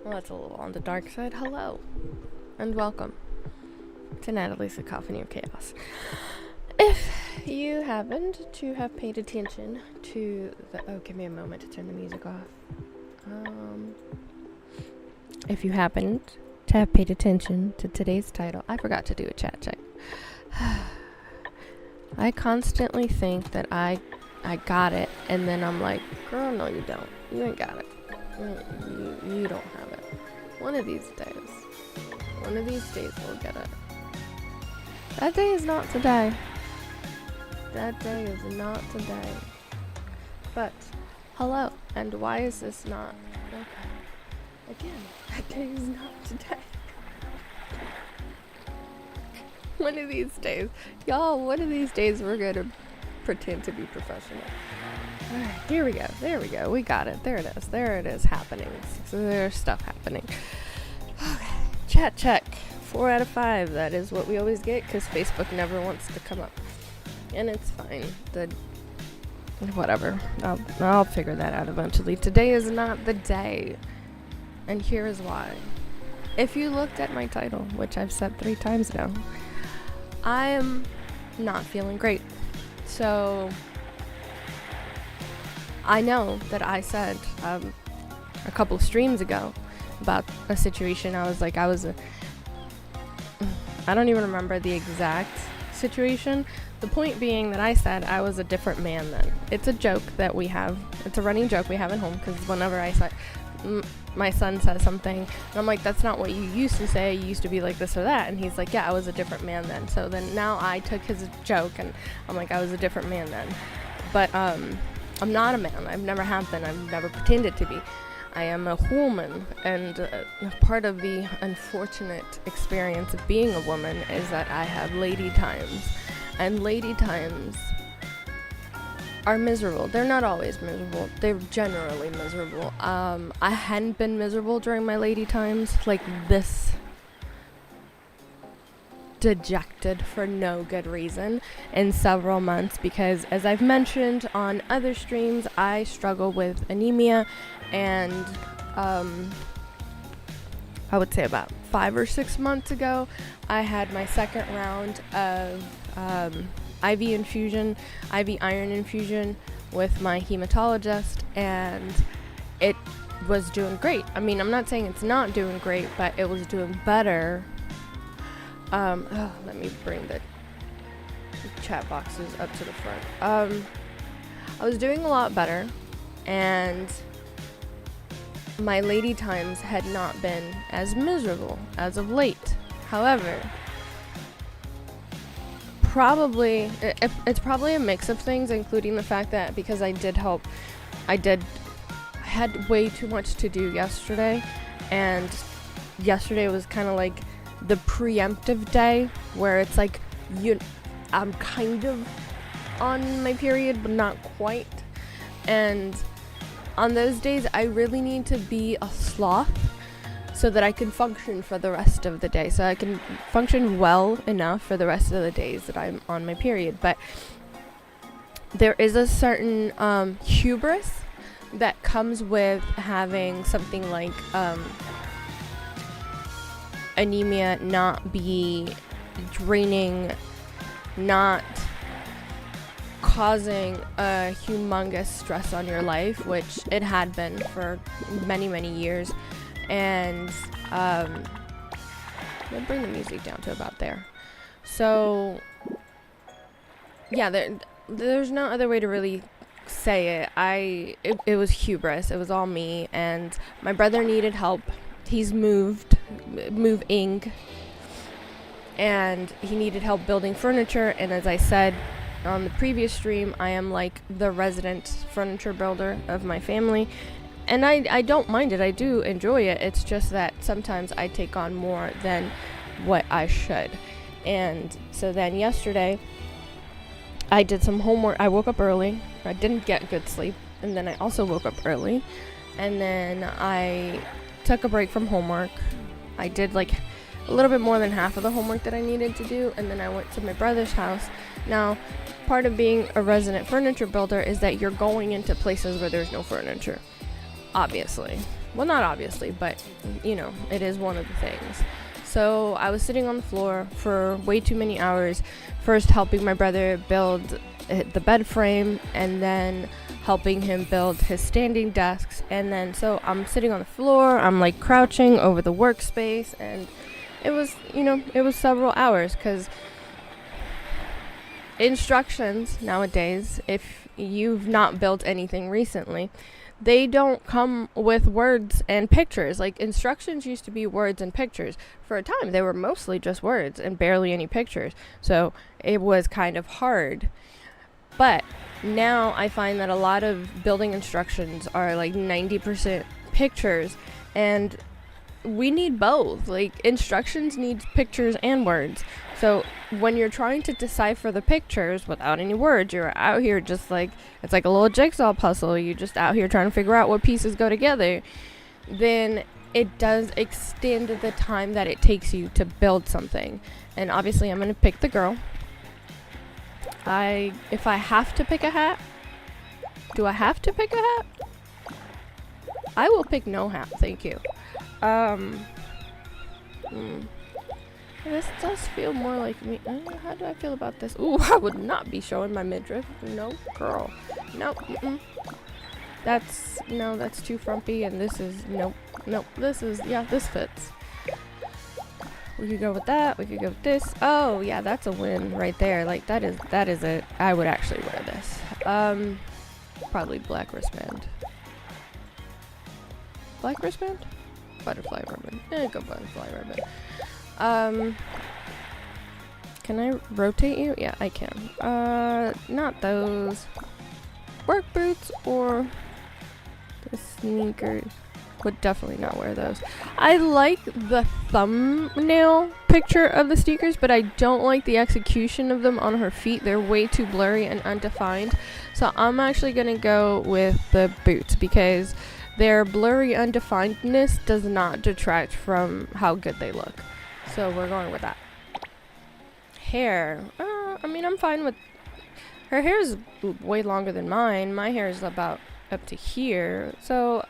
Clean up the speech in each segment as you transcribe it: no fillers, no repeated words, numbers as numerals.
Well, that's a little on the dark side. Hello, and welcome to Nathaly's Cacophony of Chaos. If you happened to have paid attention to the... Oh, give me a moment to turn the music off. If you happened to have paid attention to today's title... I forgot to do a chat check. I constantly think that I got it, and then I'm like, girl, no you don't. You ain't got it. You don't have it. One of these days we'll get it. That day is not today. That day is not today. But, hello, and why is this not? Okay. Again, that day is not today. One of these days. Y'all, one of these days we're gonna pretend to be professional. Alright, here we go. There we go. We got it. There it is. There it is happening. So there's stuff happening. Okay. Chat check. 4 out of 5. That is what we always get because Facebook never wants to come up. And it's fine. Whatever. I'll figure that out eventually. Today is not the day. And here is why. If you looked at my title, which I've said 3 times now, I am not feeling great. So I know that I said a couple of streams ago about a situation. I don't even remember the exact situation. The point being that I said I was a different man then. It's a joke that we have. It's a running joke we have at home because whenever I say, my son says something, and I'm like, that's not what you used to say. You used to be like this or that. And he's like, yeah, I was a different man then. So then now I took his joke and I'm like, I was a different man then. But I'm not a man. I've never have been. I've never pretended to be. I am a woman, and part of the unfortunate experience of being a woman is that I have lady times, and lady times are miserable. They're not always miserable. They're generally miserable. I hadn't been miserable during my lady times like this, dejected for no good reason in several months, because as I've mentioned on other streams, I struggle with anemia, and I would say about 5 or 6 months ago I had my second round of IV iron infusion with my hematologist, and it was doing great. I mean, I'm not saying it's not doing great, but it was doing better. Let me bring the chat boxes up to the front. I was doing a lot better, and my lady times had not been as miserable as of late. However, it's probably a mix of things, including the fact that because I had way too much to do yesterday, and yesterday was kind of like the preemptive day where it's like I'm kind of on my period but not quite, and on those days I really need to be a sloth so that I can function for the rest of the day, so I can function well enough for the rest of the days that I'm on my period. But there is a certain hubris that comes with having something like anemia not be draining, not causing a humongous stress on your life, which it had been for many years. And I'm gonna bring the music down to about there. So yeah, there's no other way to really say it. It was hubris. It was all me, and my brother needed help. He's moving, and he needed help building furniture. And as I said on the previous stream, I am like the resident furniture builder of my family, and I don't mind it. I do enjoy it. It's just that sometimes I take on more than what I should. And so then yesterday I did some homework. I woke up early. I didn't get good sleep, and then I also woke up early, and then I took a break from homework. I did like a little bit more than half of the homework that I needed to do, and then I went to my brother's house. Now, part of being a resident furniture builder is that you're going into places where there's no furniture, obviously. Well, not obviously, but, you know, it is one of the things. So I was sitting on the floor for way too many hours, first helping my brother build the bed frame, and then helping him build his standing desks. And then so I'm sitting on the floor, I'm like crouching over the workspace, and it was, you know, it was several hours, because instructions nowadays, if you've not built anything recently, they don't come with words and pictures. Like, instructions used to be words and pictures. For a time, they were mostly just words and barely any pictures. So it was kind of hard. But now I find that a lot of building instructions are like 90% pictures, and we need both. Like, instructions need pictures and words. So when you're trying to decipher the pictures without any words, you're out here just like, it's like a little jigsaw puzzle. You're just out here trying to figure out what pieces go together. Then it does extend the time that it takes you to build something. And obviously I'm going to pick the girl. If I have to pick a hat, do I have to pick a hat? I will pick no hat, thank you. This does feel more like me. How do I feel about this? Ooh, I would not be showing my midriff. No, girl. Nope. That's too frumpy, and this is, nope. This is, yeah, this fits. We could go with that. We could go with this. Oh, yeah, that's a win right there. Like, that is it. I would actually wear this. Probably black wristband. Black wristband? Butterfly ribbon. Go butterfly ribbon. Can I rotate you? Yeah, I can. Not those. Work boots or the sneakers. Would definitely not wear those. I like the thumbnail picture of the sneakers, but I don't like the execution of them on her feet. They're way too blurry and undefined. So I'm actually gonna go with the boots, because their blurry undefinedness does not detract from how good they look. So we're going with that. Hair. I mean, I'm fine with... Her hair is way longer than mine. My hair is about up to here. So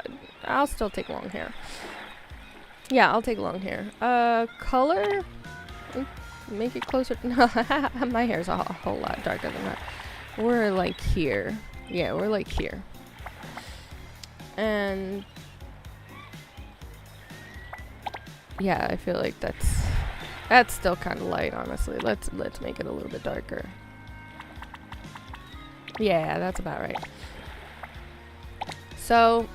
I'll still take long hair. Yeah, I'll take long hair. Color? Make it closer. No, my hair's a whole lot darker than that. We're like here. Yeah, we're like here. And yeah, I feel like that's still kind of light, honestly. Let's make it a little bit darker. Yeah, that's about right. So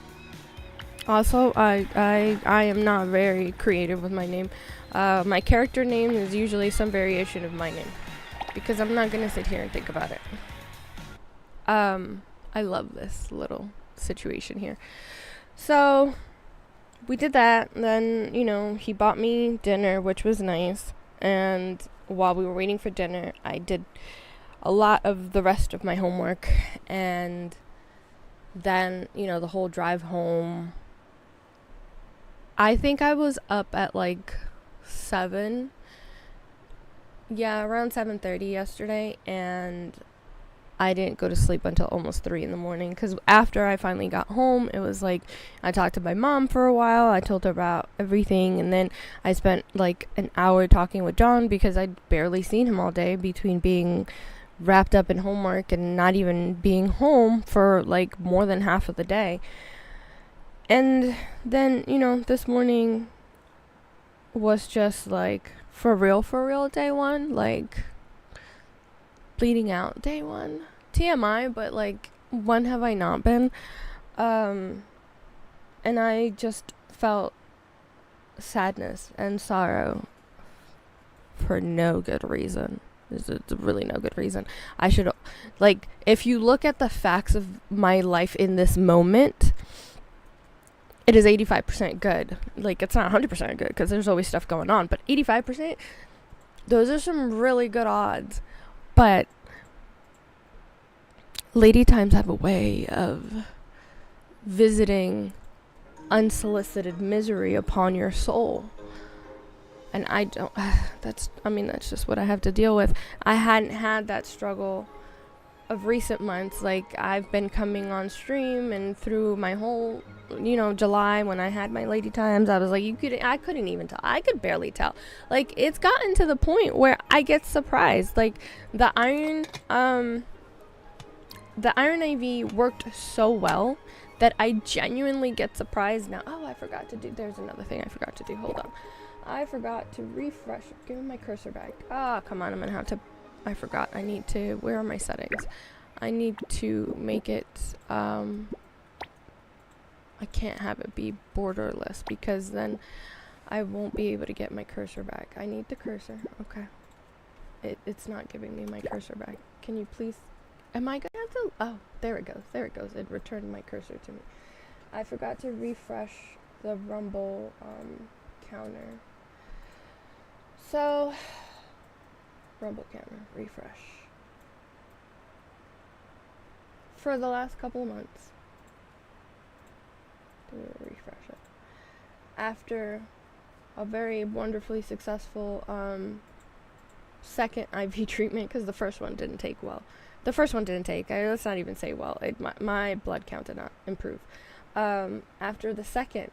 also, I am not very creative with my name. My character name is usually some variation of my name, because I'm not gonna sit here and think about it. I love this little situation here. So we did that, and then, you know, he bought me dinner, which was nice. And while we were waiting for dinner, I did a lot of the rest of my homework. And then, you know, the whole drive home, I think I was up at like 7. Yeah, around 7:30 yesterday, and I didn't go to sleep until almost 3 in the morning, because after I finally got home, it was like I talked to my mom for a while. I told her about everything, and then I spent like an hour talking with John, because I'd barely seen him all day, between being wrapped up in homework and not even being home for like more than half of the day. And then, you know, this morning was just like for real day one, like bleeding out day one. TMI, but like, when have I not been? And I just felt sadness and sorrow for no good reason. It's really no good reason. I should, like, if you look at the facts of my life in this moment, it is 85% good. Like, it's not 100% good, because there's always stuff going on, but 85%, those are some really good odds. But lady times have a way of visiting unsolicited misery upon your soul. And I don't, that's just what I have to deal with. I hadn't had that struggle of recent months, like I've been coming on stream and through my whole, July when I had my lady times, I was like, I couldn't even tell. I could barely tell. Like, it's gotten to the point where I get surprised. Like, the iron IV worked so well that I genuinely get surprised now. Oh, I forgot to do, there's another thing I forgot to do. Hold on. I forgot to refresh. Give me my cursor back. Ah, come on, I'm gonna have to, I forgot. I need to, where are my settings? I need to make it, I can't have it be borderless because then I won't be able to get my cursor back. I need the cursor. Okay. It's not giving me my cursor back. Can you please, am I gonna have to, oh, there it goes. There it goes. It returned my cursor to me. I forgot to refresh the Rumble, counter. So, Rumble counter, refresh. For the last couple of months, to refresh it. After a very wonderfully successful second IV treatment, because the first one didn't take well. The first one didn't take, let's not even say well, my blood count did not improve. After the second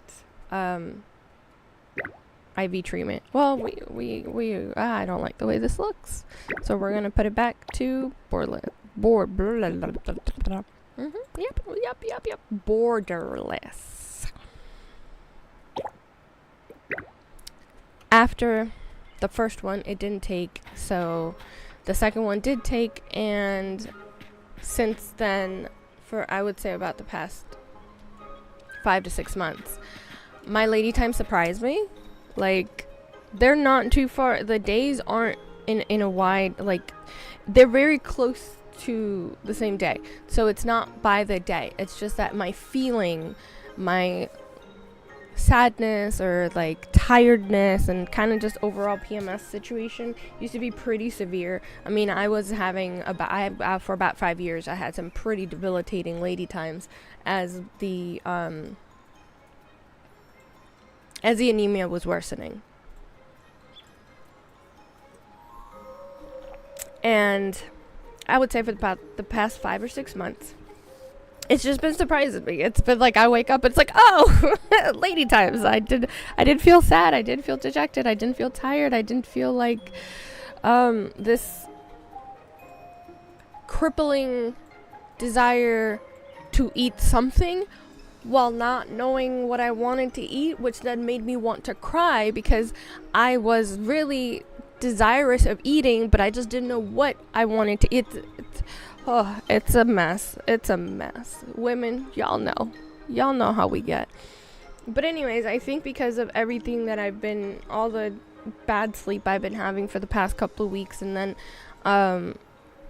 IV treatment, well, I don't like the way this looks, so we're gonna put it back to borderless. Yep, borderless. After the first one, it didn't take, so the second one did take, and since then, for I would say about the past 5 to 6 months, my lady time surprised me. Like, they're not too far, the days aren't in a wide, like, they're very close to the same day, so it's not by the day, it's just that my feeling, my sadness or like tiredness and kind of just overall PMS situation used to be pretty severe. I mean, I was having for about 5 years I had some pretty debilitating lady times as the anemia was worsening. And I would say for about the past 5 or 6 months, it's just been surprising me. It's been like I wake up, it's like, oh, lady times. I did feel sad. I did feel dejected. I didn't feel tired. I didn't feel like this crippling desire to eat something while not knowing what I wanted to eat, which then made me want to cry because I was really desirous of eating, but I just didn't know what I wanted to eat. It's a mess. It's a mess. Women, y'all know how we get. But anyways, I think because of everything that all the bad sleep I've been having for the past couple of weeks, and then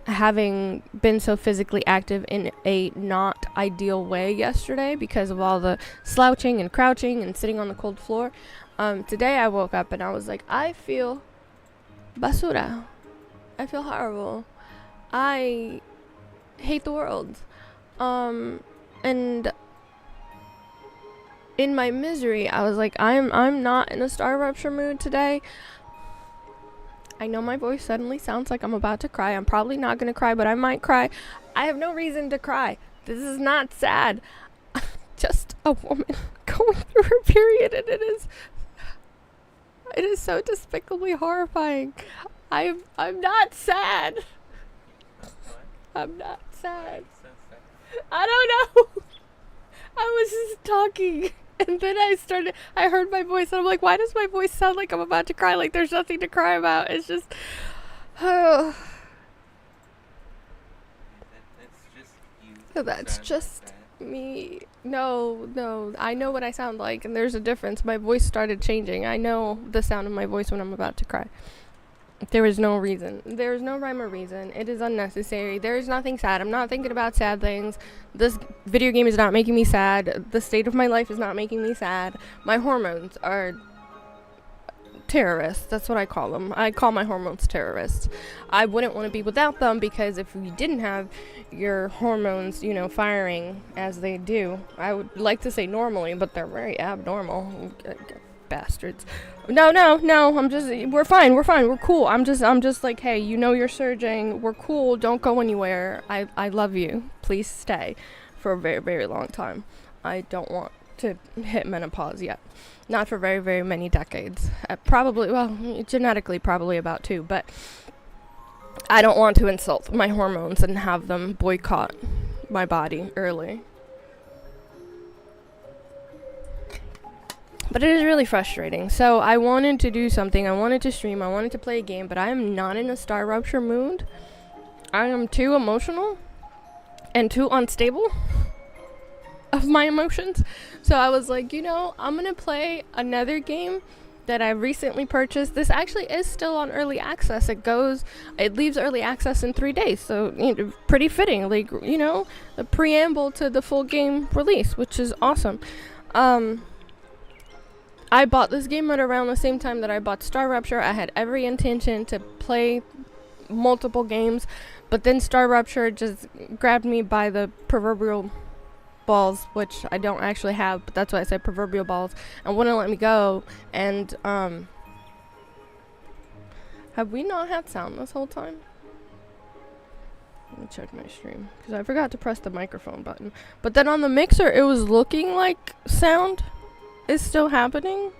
having been so physically active in a not ideal way yesterday because of all the slouching and crouching and sitting on the cold floor, today I woke up and I was like, I feel basura. I feel horrible. I hate the world. And in my misery, I was like, I'm not in a star rupture mood today. I know my voice suddenly sounds like I'm about to cry. I'm probably not going to cry, but I might cry. I have no reason to cry. This is not sad. Just a woman going through her period, and it is so despicably horrifying. I'm not sad. I'm not sad. I don't know. I was just talking, and then I heard my voice, and I'm like, why does my voice sound like I'm about to cry? Like there's nothing to cry about. It's just, oh. That's just me. No, I know what I sound like, and there's a difference. My voice started changing. I know the sound of my voice when I'm about to cry. There is no reason. There is no rhyme or reason. It is unnecessary. There is nothing sad. I'm not thinking about sad things. This video game is not making me sad. The state of my life is not making me sad. My hormones are terrorists. That's what I call them. I call my hormones terrorists. I wouldn't want to be without them, because if you didn't have your hormones, firing as they do, I would like to say normally, but they're very abnormal. bastards. No, we're fine, we're cool. I'm just like, hey, you know you're surging, we're cool, don't go anywhere. I love you. Please stay for a very, very long time. I don't want to hit menopause yet. Not for very, very many decades. Probably, well, genetically probably about 2, but I don't want to insult my hormones and have them boycott my body early. But it is really frustrating. So I wanted to do something. I wanted to stream. I wanted to play a game, but I am not in a Star Rupture mood. I am too emotional and too unstable of my emotions. So I was like, you know, I'm going to play another game that I recently purchased. This actually is still on early access. It leaves early access in 3 days. So, you know, pretty fitting. Like, you know, a preamble to the full game release, which is awesome. I bought this game at around the same time that I bought Star Rupture. I had every intention to play multiple games, but then Star Rupture just grabbed me by the proverbial balls, which I don't actually have, but that's why I said proverbial balls, and wouldn't let me go. And have we not had sound this whole time? Let me check my stream, because I forgot to press the microphone button. But then on the mixer, it was looking like sound is still happening.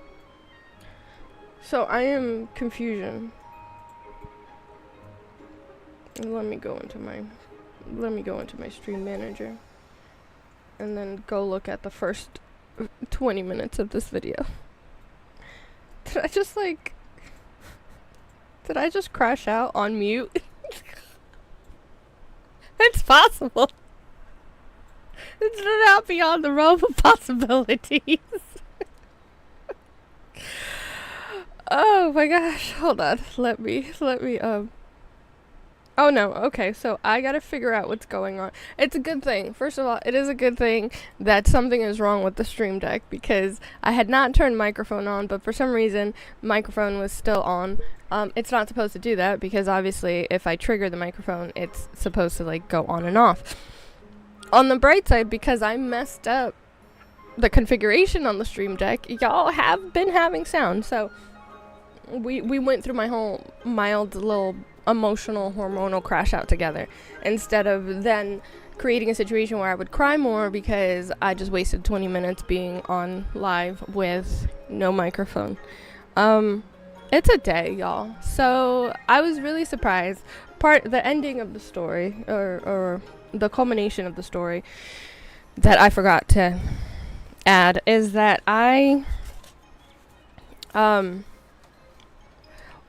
So I am confusion. Let me go into my stream manager and then go look at the first 20 minutes of this video. Did I just crash out on mute? It's possible. It's not beyond the realm of possibilities. Oh my gosh, hold on. Let me Oh no, okay, so I gotta figure out what's going on. It's a good thing. First of all, it is a good thing that something is wrong with the stream deck, because I had not turned microphone on, but for some reason, microphone was still on. It's not supposed to do that, because obviously if I trigger the microphone, it's supposed to like go on and off. On the bright side, because I messed up the configuration on the stream deck, y'all have been having sound, so we went through my whole mild little emotional hormonal crash out together, instead of then creating a situation where I would cry more because I just wasted 20 minutes being on live with no microphone. It's a day, y'all. So I was really surprised. The ending of the story, or the culmination of the story that I forgot to add, is that I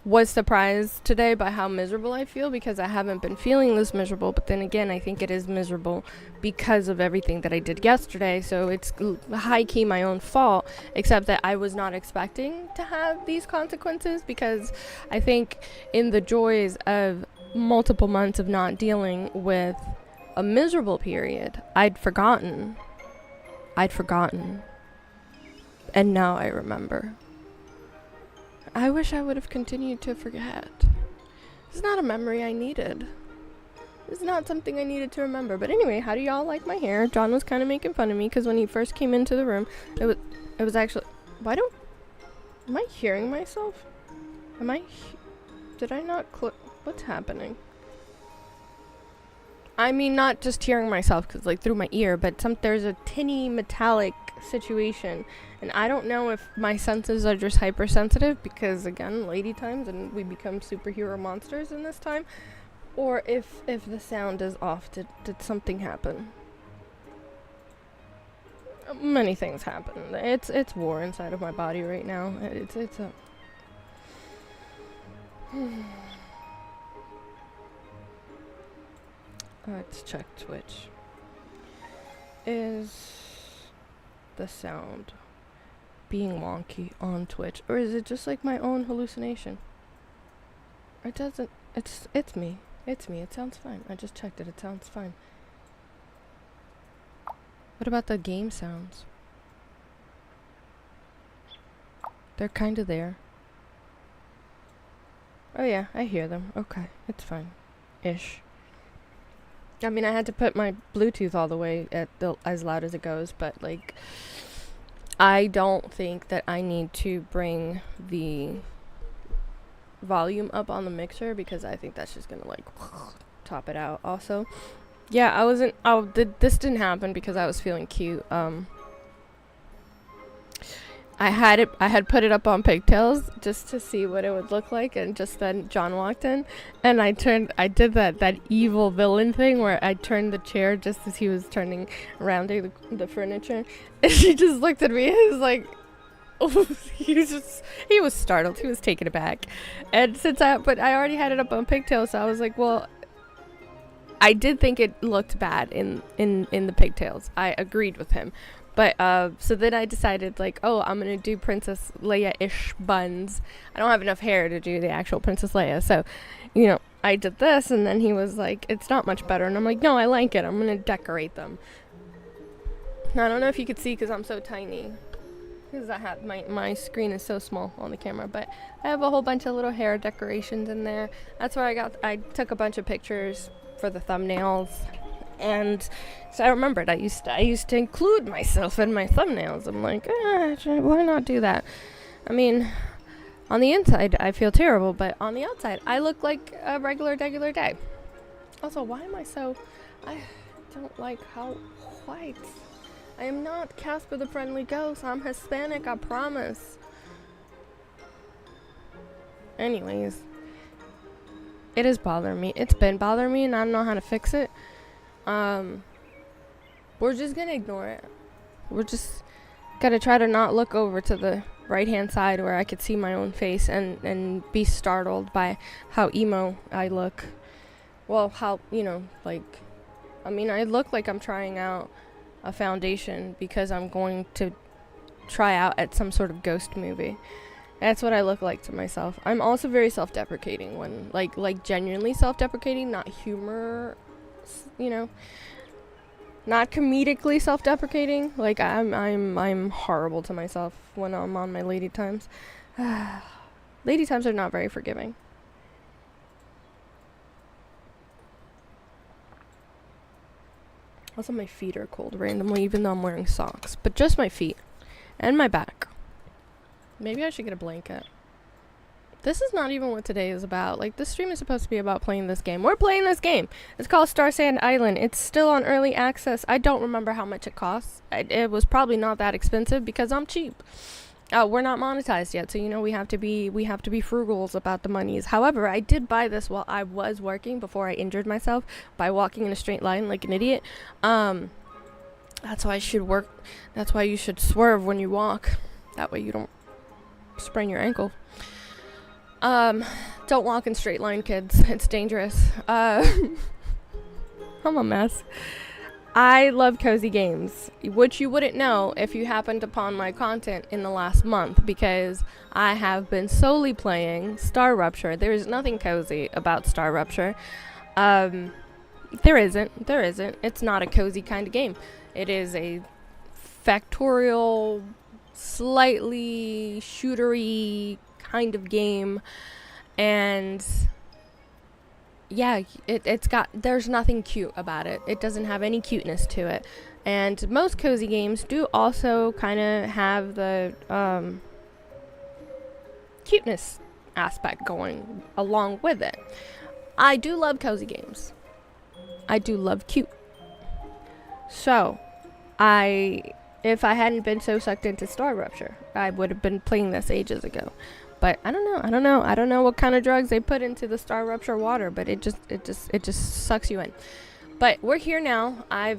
was surprised today by how miserable I feel, because I haven't been feeling this miserable, but then again, I think it is miserable because of everything that I did yesterday, so it's high-key my own fault, except that I was not expecting to have these consequences, because I think in the joys of multiple months of not dealing with a miserable period, I'd forgotten, and now I remember. I wish I would have continued to forget. It's not a memory I needed. It's not something I needed to remember. But anyway, how do y'all like my hair? John was kind of making fun of me because when he first came into the room, it was actually... Am I hearing myself? Did I not what's happening? I mean, not just hearing myself because like through my ear, but there's a tinny metallic situation, and I don't know if my senses are just hypersensitive because again, lady times, and we become superhero monsters in this time, or if the sound is off. Did something happen? Many things happen. It's war inside of my body right now. It's a let's check Twitch. Is the sound being wonky on Twitch, or is it just like my own hallucination? It doesn't. It's me. It sounds fine. I just checked it. It sounds fine. What about the game sounds? They're kind of there. Oh yeah, I hear them. Okay, it's fine. Ish. I mean, I had to put my Bluetooth all the way at as loud as it goes, but like, I don't think that I need to bring the volume up on the mixer because I think that's just gonna like top it out. Also, yeah, this didn't happen because I was feeling cute. I had put it up on pigtails just to see what it would look like, and just then John walked in, and I did that evil villain thing where I turned the chair just as he was turning around the furniture, and he just looked at me and he was like, oh, he was startled, he was taken aback, and but I already had it up on pigtails, so I was like, well, I did think it looked bad in the pigtails. I agreed with him. But, so then I decided, like, oh, I'm going to do Princess Leia-ish buns. I don't have enough hair to do the actual Princess Leia. So, you know, I did this, and then he was like, it's not much better. And I'm like, no, I like it. I'm going to decorate them. Now, I don't know if you could see because I'm so tiny. Because my screen is so small on the camera. But I have a whole bunch of little hair decorations in there. That's where I took a bunch of pictures for the thumbnails. And so I remembered I used to include myself in my thumbnails. I'm like, why not do that? I mean, on the inside I feel terrible, but on the outside I look like a regular day. Also, why am I don't like how white. I am not Casper the Friendly Ghost. I'm Hispanic, I promise. Anyways, it is bothering me. It's been bothering me and I don't know how to fix it. We're just gonna ignore it. We're just gotta try to not look over to the right hand side where I could see my own face and be startled by how emo I look. Well, how, you know, like, I mean, I look like I'm trying out a foundation because I'm going to try out at some sort of ghost movie. That's what I look like to myself. I'm also very self-deprecating when, like genuinely self-deprecating, not humor, you know, not comedically self-deprecating. Like I'm horrible to myself when I'm on my lady times. Lady times are not very forgiving. Also, my feet are cold randomly, even though I'm wearing socks. But just my feet and my back. Maybe I should get a blanket. This is not even what today is about. Like, this stream is supposed to be about playing this game. We're playing this game. It's called Starsand Island. It's still on early access. I don't remember how much it costs. It was probably not that expensive because I'm cheap. We're not monetized yet, so you know we have to be frugals about the monies. However, I did buy this while I was working before I injured myself by walking in a straight line like an idiot. That's why I should work. That's why you should swerve when you walk. That way you don't sprain your ankle. Don't walk in straight line, kids. It's dangerous. I'm a mess. I love cozy games, which you wouldn't know if you happened upon my content in the last month, because I have been solely playing Star Rupture. There is nothing cozy about Star Rupture. There isn't. It's not a cozy kind of game. It is a factorial, slightly shootery kind of game, and yeah, there's nothing cute about it. It doesn't have any cuteness to it. And most cozy games do also kind of have the cuteness aspect going along with it. I do love cozy games. I do love cute. So, if I hadn't been so sucked into Star Rupture, I would have been playing this ages ago. But I don't know what kind of drugs they put into the Star Rupture water, but it just sucks you in. But we're here now. I've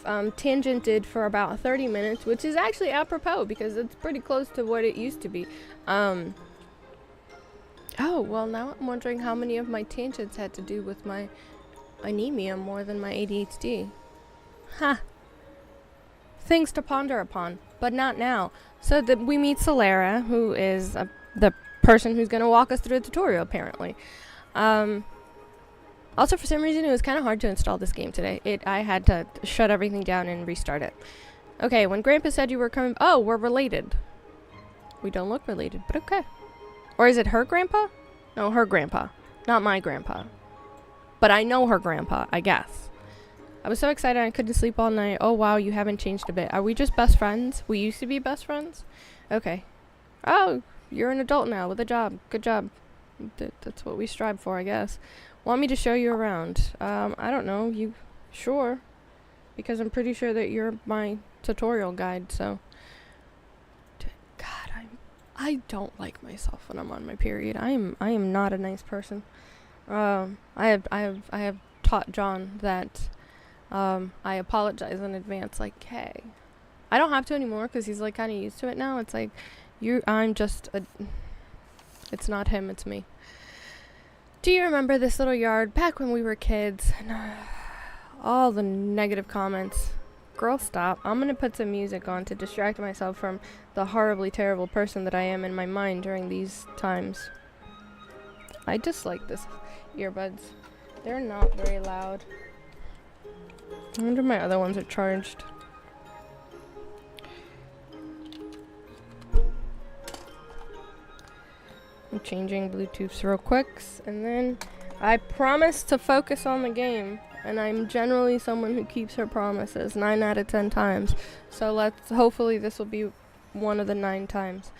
tangented for about 30 minutes, which is actually apropos because it's pretty close to what it used to be. Oh, well, now I'm wondering how many of my tangents had to do with my anemia more than my ADHD. Ha! Things to ponder upon, but not now. So we meet Solera, who is the person who's going to walk us through the tutorial, apparently. Also, for some reason, it was kind of hard to install this game today. I had to shut everything down and restart it. Okay, when Grandpa said you were coming... Oh, we're related. We don't look related, but okay. Or is it her grandpa? No, her grandpa. Not my grandpa. But I know her grandpa, I guess. I was so excited I couldn't sleep all night. Oh wow, you haven't changed a bit. Are we just best friends? We used to be best friends? Okay. Oh, you're an adult now with a job. Good job. That's what we strive for, I guess. Want me to show you around? I don't know. You sure? Because I'm pretty sure that you're my tutorial guide, so. God, I don't like myself when I'm on my period. I am not a nice person. I have taught John that I apologize in advance, like, hey. I don't have to anymore because he's like kind of used to it now. It's like it's not him, it's me. Do you remember this little yard back when we were kids? All the negative comments. Girl, stop. I'm gonna put some music on to distract myself from the horribly terrible person that I am in my mind during these times. I dislike this earbuds. They're not very loud. I wonder if my other ones are charged. I'm changing Bluetooths real quick, and then I promise to focus on the game. And I'm generally someone who keeps her promises 9 out of 10 times. So hopefully this will be one of the 9 times.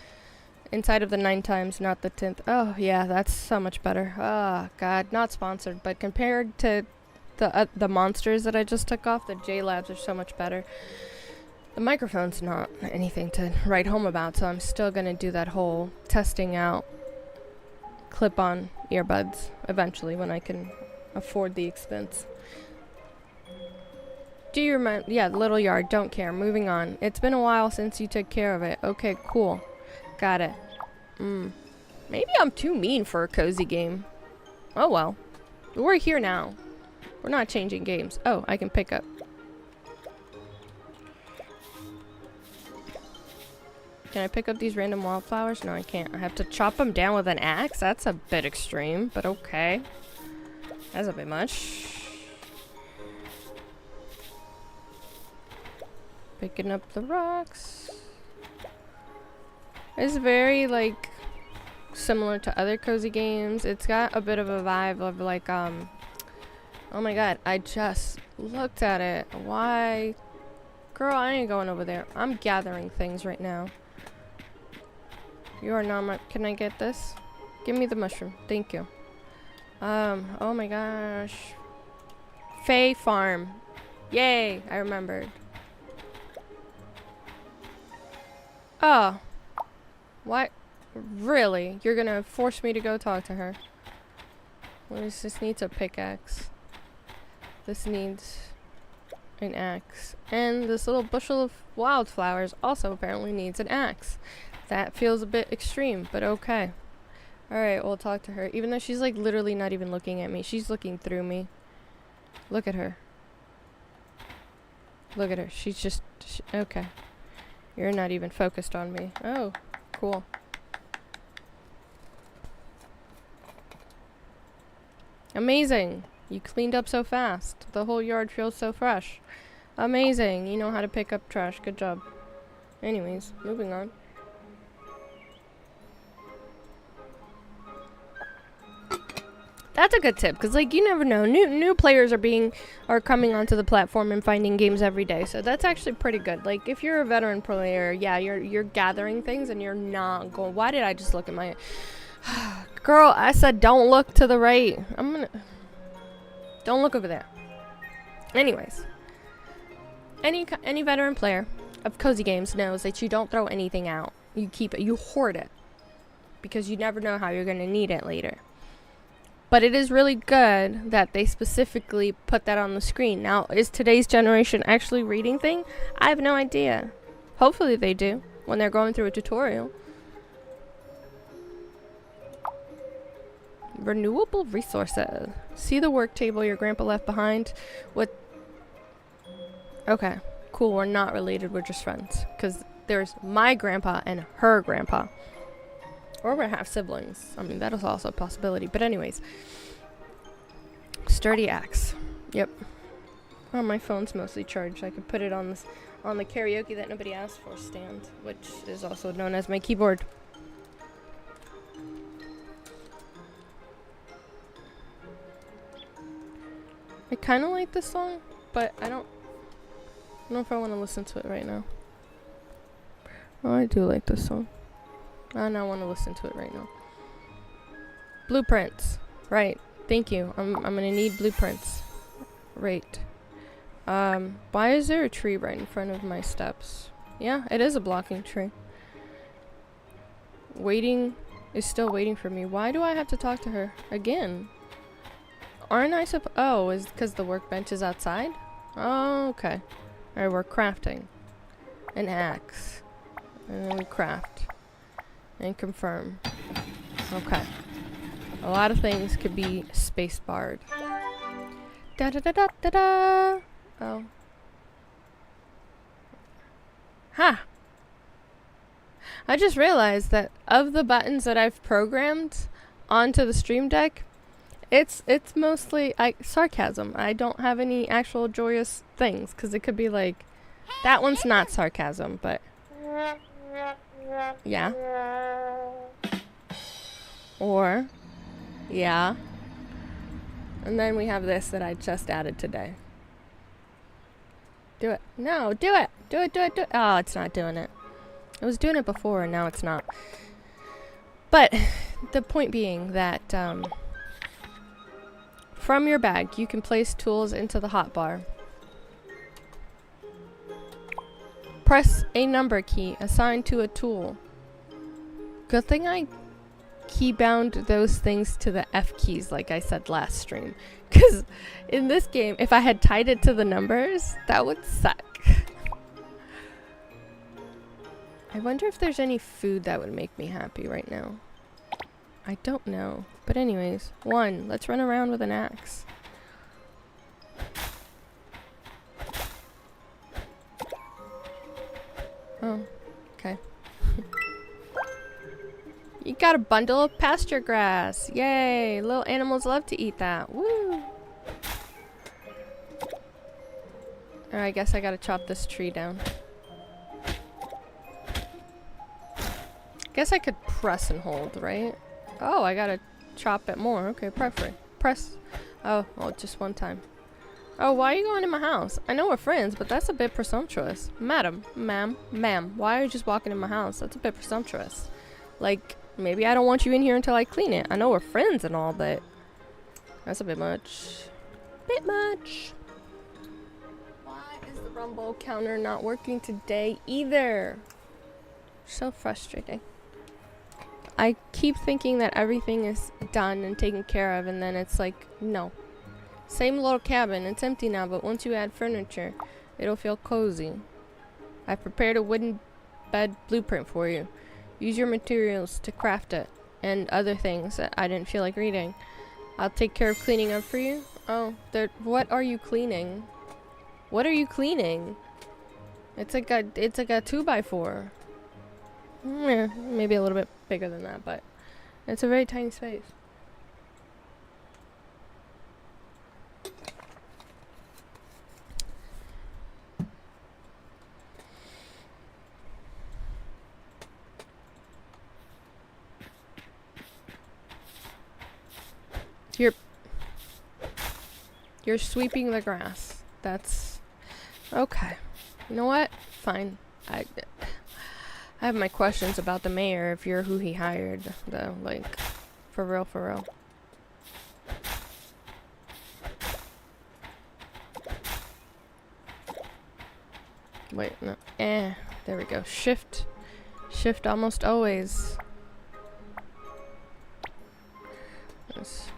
Inside of the 9 times, not the 10th. Oh, yeah, that's so much better. Oh, God, not sponsored. But compared to the monsters that I just took off, the J-Labs are so much better. The microphone's not anything to write home about, so I'm still going to do that whole testing out clip-on earbuds eventually when I can afford the expense. Do you remember? Yeah, the little yard. Don't care. Moving on. It's been a while since you took care of it. Okay, cool. Got it. Maybe I'm too mean for a cozy game. Oh well. We're here now. We're not changing games. Oh, I can pick up. Can I pick up these random wildflowers? No, I can't. I have to chop them down with an axe? That's a bit extreme, but okay. That's a bit much. Picking up the rocks. It's very, like, similar to other cozy games. It's got a bit of a vibe of, like, oh my god, I just looked at it. Why? Girl, I ain't going over there. I'm gathering things right now. You are not my... Can I get this? Give me the mushroom. Thank you. Oh my gosh. Fae Farm. Yay, I remembered. Oh. What? Really? You're gonna force me to go talk to her? What does this needs? A pickaxe. This needs an axe. And this little bushel of wildflowers also apparently needs an axe. That feels a bit extreme, but okay. Alright, we'll talk to her. Even though she's like literally not even looking at me. She's looking through me. Look at her. Look at her. She's just... okay. You're not even focused on me. Oh, cool. Amazing. You cleaned up so fast. The whole yard feels so fresh. Amazing. You know how to pick up trash. Good job. Anyways, moving on. That's a good tip, because like you never know, new players are coming onto the platform and finding games every day. So that's actually pretty good. Like if you're a veteran player, yeah, you're gathering things and you're not going. Why did I just look at my girl? I said don't look to the right. Don't look over there. Anyways, any veteran player of cozy games knows that you don't throw anything out. You keep it. You hoard it because you never know how you're going to need it later. But it is really good that they specifically put that on the screen. Now, is today's generation actually reading thing? I have no idea. Hopefully they do when they're going through a tutorial. Renewable resources. See the work table your grandpa left behind? With... okay, cool. We're not related. We're just friends. Because there's my grandpa and her grandpa. Or we're half siblings. I mean, that is also a possibility. But anyways. Sturdy axe. Yep. Oh, my phone's mostly charged. I could put it on the karaoke that nobody asked for stand, which is also known as my keyboard. I kind of like this song, but I don't know if I want to listen to it right now. Oh, I do like this song. I don't want to listen to it right now. Blueprints. Right. Thank you. I'm gonna need blueprints. Right. Why is there a tree right in front of my steps? Yeah, it is a blocking tree. Waiting is still waiting for me. Why do I have to talk to her again? Aren't I oh, is it because the workbench is outside? Oh, okay. Alright, we're crafting. An axe. And then we craft. And confirm. Okay. A lot of things could be space barred. Da da da da da da. Oh. Ha! I just realized that of the buttons that I've programmed onto the Stream Deck, it's mostly sarcasm. I don't have any actual joyous things, because it could be like, that one's not sarcasm, but yeah. Or yeah. And then we have this that I just added today. Do it. No, do it. Do it, do it, do it. Oh, it's not doing it. It was doing it before, and now it's not. But the point being that from your bag, you can place tools into the hotbar. Press a number key assigned to a tool. Good thing I keybound those things to the F keys like I said last stream. Because in this game, if I had tied it to the numbers, that would suck. I wonder if there's any food that would make me happy right now. I don't know. But anyways, 1. Let's run around with an axe. Oh, okay. You got a bundle of pasture grass. Yay! Little animals love to eat that. Woo! Alright, I guess I gotta chop this tree down. Guess I could press and hold, right? Oh, I gotta chop it more. Okay, press. Oh, well, just one time. Oh, why are you going in my house? I know we're friends, but that's a bit presumptuous. Madam, ma'am, why are you just walking in my house? That's a bit presumptuous. Like, maybe I don't want you in here until I clean it. I know we're friends and all, but that's a bit much. Why is the rumble counter not working today either? So frustrating. I keep thinking that everything is done and taken care of, and then it's like, no. Same little cabin, it's empty now, but once you add furniture, it'll feel cozy. I've prepared a wooden bed blueprint for you. Use your materials to craft it, and other things that I didn't feel like reading. I'll take care of cleaning up for you. Oh, what are you cleaning? What are you cleaning? It's like a 2x4. Yeah, maybe a little bit bigger than that, but it's a very tiny space. You're sweeping the grass. That's okay. You know what? Fine. I have my questions about the mayor if you're who he hired, though. Like, for real. Wait, no. There we go. Shift almost always. Yes.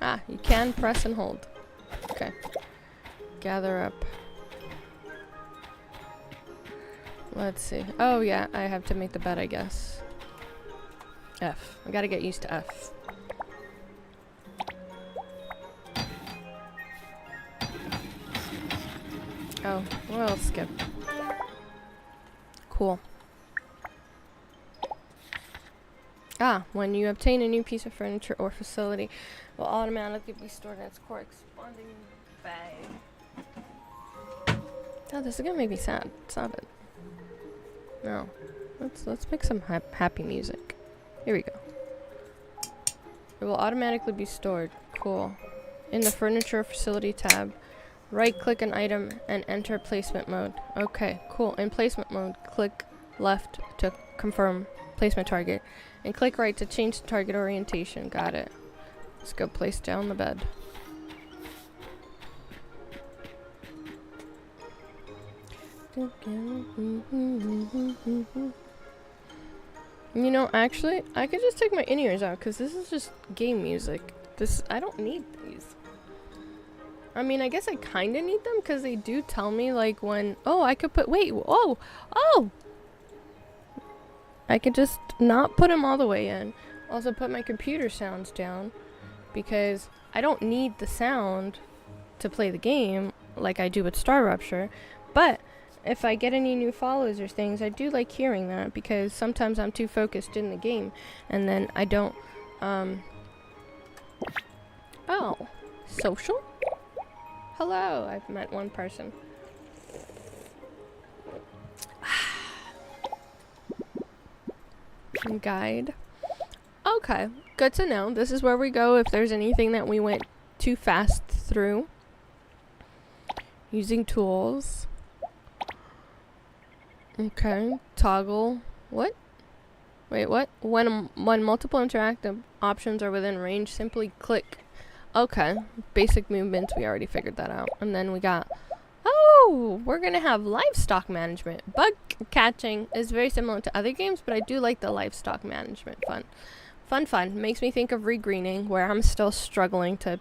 Ah, you can press and hold. Okay. Gather up. Let's see. Oh yeah, I have to make the bed, I guess. F. I gotta get used to F. Oh, well, skip. Cool. Ah, when you obtain a new piece of furniture or facility, it will automatically be stored in its corresponding bag. Oh, this is gonna make me sad. Stop it. No. Let's make some happy music. Here we go. It will automatically be stored. Cool. in the furniture facility tab. Right click an item and enter placement mode. Okay, cool. In placement mode, click left to confirm placement target and click right to change the target orientation. Got it. Let's go place down the bed. You know, actually, I could just take my in-ears out because this is just game music. I don't need these. I mean, I guess I kind of need them because they do tell me like when, oh, I could put, wait, oh, I could just not put them all the way in. Also put my computer sounds down because I don't need the sound to play the game like I do with Star Rupture. But if I get any new follows or things, I do like hearing that because sometimes I'm too focused in the game and then I don't, oh, social? Hello, I've met one person. Guide. Okay, good to know. This is where we go if there's anything that we went too fast through. Using tools. Okay, toggle. What? Wait, what? When multiple interactive options are within range, simply click. Okay, basic movements, we already figured that out. And then we got, oh, we're gonna have livestock management. Bug catching is very similar to other games, but I do like the livestock management. Fun. Makes me think of regreening, where I'm still struggling to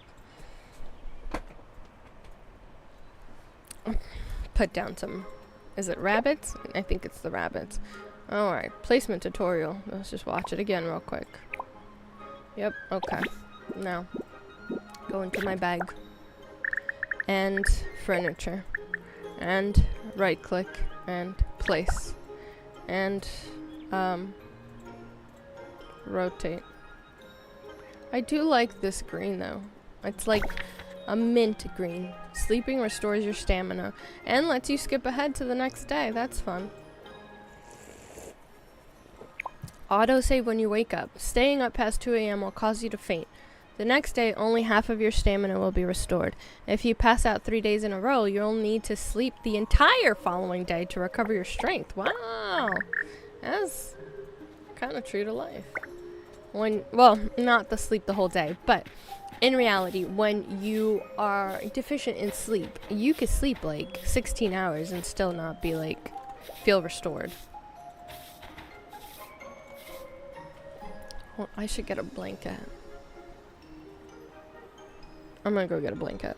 put down some, is it rabbits? I think it's the rabbits. Alright, placement tutorial. Let's just watch it again real quick. Yep, okay. Now, go into my bag. And furniture. And right click and place. And rotate. I do like this green though. It's like a mint green. Sleeping restores your stamina and lets you skip ahead to the next day. That's fun. Autosave when you wake up. Staying up past 2 a.m. will cause you to faint. The next day, only half of your stamina will be restored. If you pass out 3 days in a row, you'll need to sleep the entire following day to recover your strength. Wow. That's kind of true to life. Well, not the sleep the whole day, but in reality, when you are deficient in sleep, you could sleep like 16 hours and still not be like, feel restored. Well, I should get a blanket. I'm gonna go get a blanket.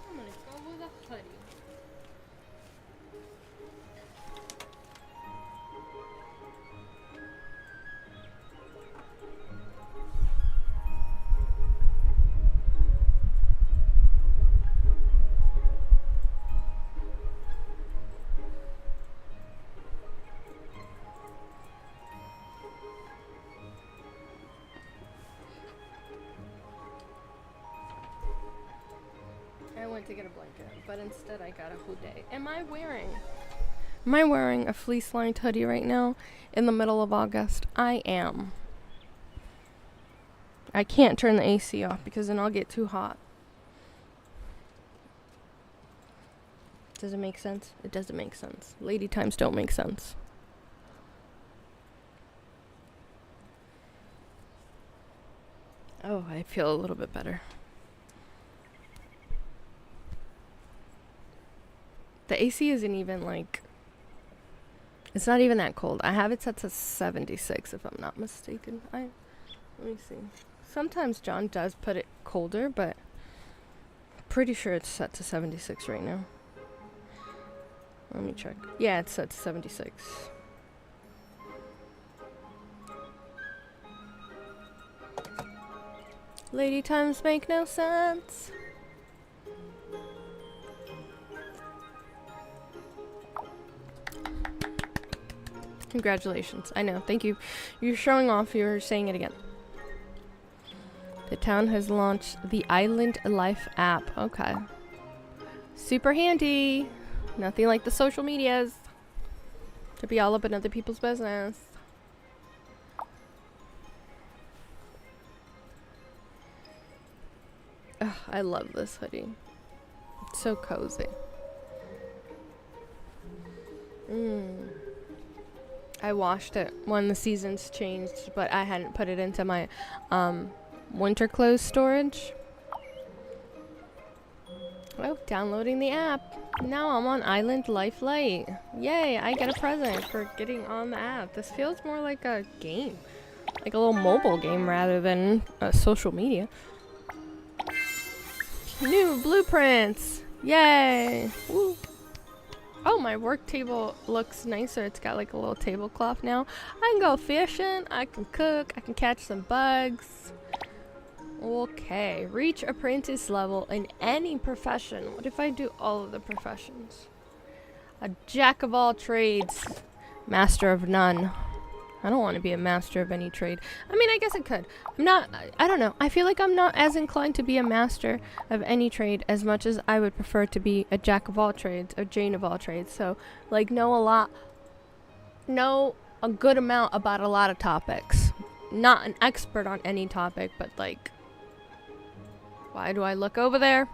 I'm gonna go with a hoodie. I went to get a blanket, but instead I got a hoodie. Am I wearing a fleece-lined hoodie right now in the middle of August? I am. I can't turn the AC off because then I'll get too hot. Does it make sense? It doesn't make sense. Lady times don't make sense. Oh, I feel a little bit better. The AC isn't even like, it's not even that cold. I have it set to 76 if I'm not mistaken. Let me see. Sometimes John does put it colder, but pretty sure it's set to 76 right now. Let me check. Yeah, it's set to 76. Lady times make no sense. Congratulations. I know. Thank you. You're showing off. You're saying it again. The town has launched the Island Life app. Okay. Super handy. Nothing like the social medias to be all up in other people's business. Ugh, I love this hoodie. It's so cozy. I washed it when the seasons changed, but I hadn't put it into my winter clothes storage. Oh, downloading the app. Now I'm on Island Life Light. Yay, I get a present for getting on the app. This feels more like a game. Like a little mobile game rather than social media. New blueprints. Yay. Woo. Oh, my work table looks nicer. It's got like a little tablecloth now. I can go fishing. I can cook. I can catch some bugs. Okay. Reach apprentice level in any profession. What if I do all of the professions? A jack of all trades. Master of none. I don't want to be a master of any trade. I mean, I guess I could. I don't know. I feel like I'm not as inclined to be a master of any trade as much as I would prefer to be a jack of all trades, or Jane of all trades. So, like, know a good amount about a lot of topics. Not an expert on any topic, but like, why do I look over there?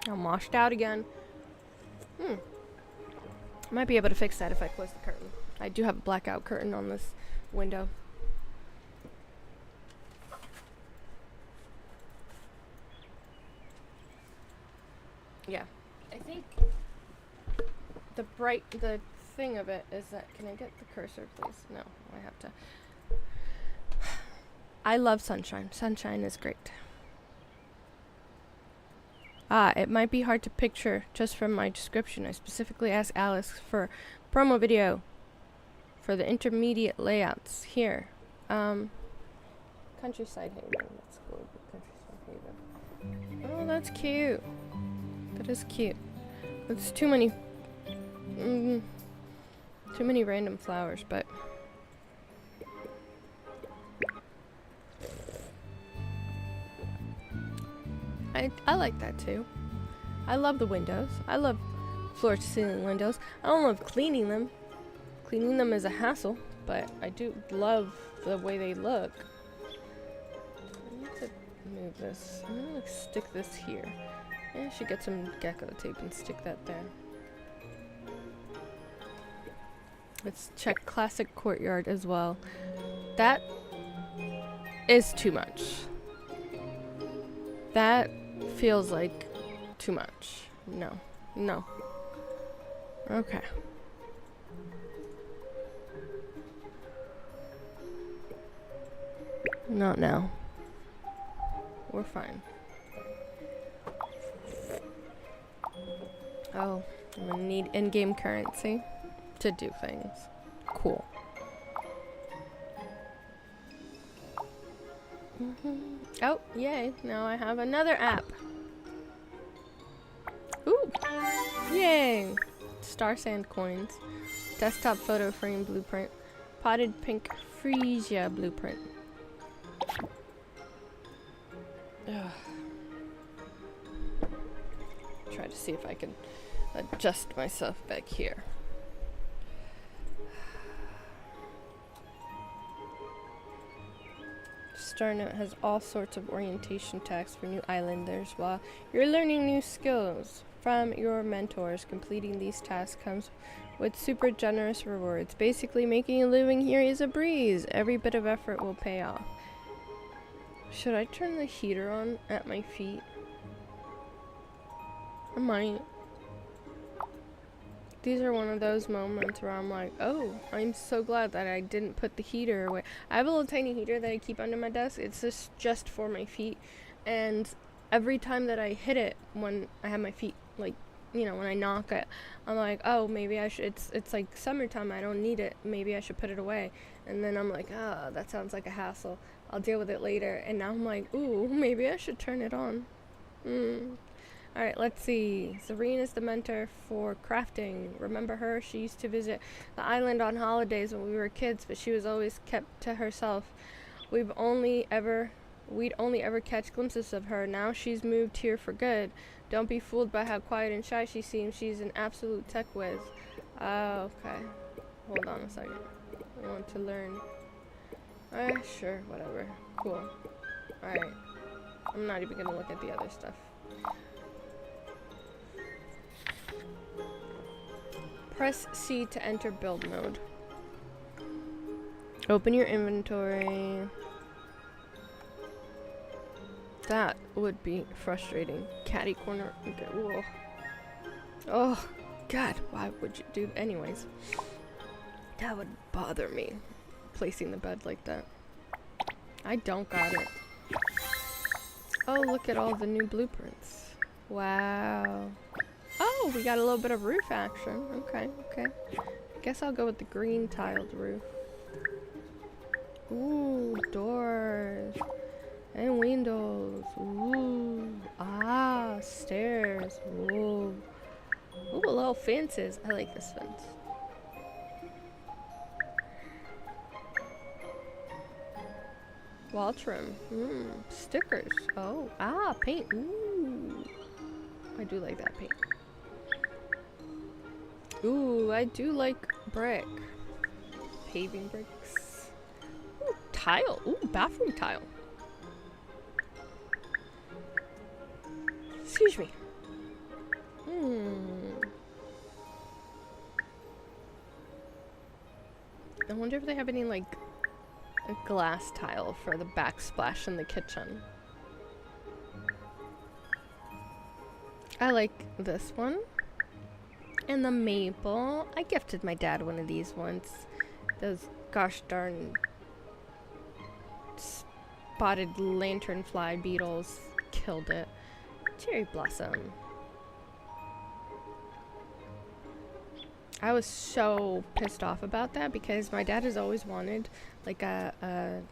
I'm washed out again. Might be able to fix that if I close the curtain. I do have a blackout curtain on this window. Yeah, I think the thing of it is that, can I get the cursor please? No, I have to. I love sunshine. Sunshine is great. It might be hard to picture just from my description. I specifically asked Alice for promo video for the intermediate layouts here. Countryside Haven. Let's go with Countryside Haven. Oh, that's cute. That is cute. It's too many random flowers, but I like that too. I love the windows. I love floor to ceiling windows. I don't love cleaning them. Cleaning them is a hassle, but I do love the way they look. I need to move this. I'm gonna stick this here. I should get some gecko tape and stick that there. Let's check classic courtyard as well. That is too much. That feels like too much. No. No. Okay. Not now. We're fine. Oh, I'm gonna need in-game currency to do things. Cool. Oh, yay. Now I have another app. Ooh. Yay. Starsand coins. Desktop photo frame blueprint. Potted pink freesia blueprint. Ugh. Try to see if I can adjust myself back here. StarNote has all sorts of orientation tasks for new islanders while you're learning new skills from your mentors. Completing these tasks comes with super generous rewards. Basically, making a living here is a breeze. Every bit of effort will pay off. Should I turn the heater on at my feet? I might. These are one of those moments where I'm like, oh, I'm so glad that I didn't put the heater away. I have a little tiny heater that I keep under my desk. It's just for my feet. And every time that I hit it when I have my feet, like, you know, when I knock it, I'm like, oh, maybe I should, it's like summertime, I don't need it. Maybe I should put it away. And then I'm like, that sounds like a hassle. I'll deal with it later. And now I'm like, ooh, maybe I should turn it on. Alright, let's see. Serene is the mentor for crafting. Remember her? She used to visit the island on holidays when we were kids, but she was always kept to herself. We've only ever We'd only ever catch glimpses of her. Now she's moved here for good. Don't be fooled by how quiet and shy she seems. She's an absolute tech whiz. Okay. Hold on a second. I want to learn. Sure, whatever. Cool. Alright. I'm not even gonna look at the other stuff. Press C to enter build mode. Open your inventory. That would be frustrating. Catty corner. Okay, whoa. Oh, God. Why would you do that? Anyways. That would bother me. Placing the bed like that. I don't got it. Oh, look at all the new blueprints. Wow. Oh, we got a little bit of roof action. Okay, okay. Guess I'll go with the green tiled roof. Ooh, doors. And windows. Ooh. Ah, stairs. Ooh. Ooh, little fences. I like this fence. Wall trim. Stickers. Oh. Ah, paint. Ooh. I do like that paint. Ooh, I do like brick. Paving bricks. Ooh, tile. Ooh, bathroom tile. Excuse me. I wonder if they have any, like, a glass tile for the backsplash in the kitchen. I like this one. And the maple. I gifted my dad one of these once. Those gosh darn spotted lanternfly beetles killed it. Cherry blossom. I was so pissed off about that because my dad has always wanted like a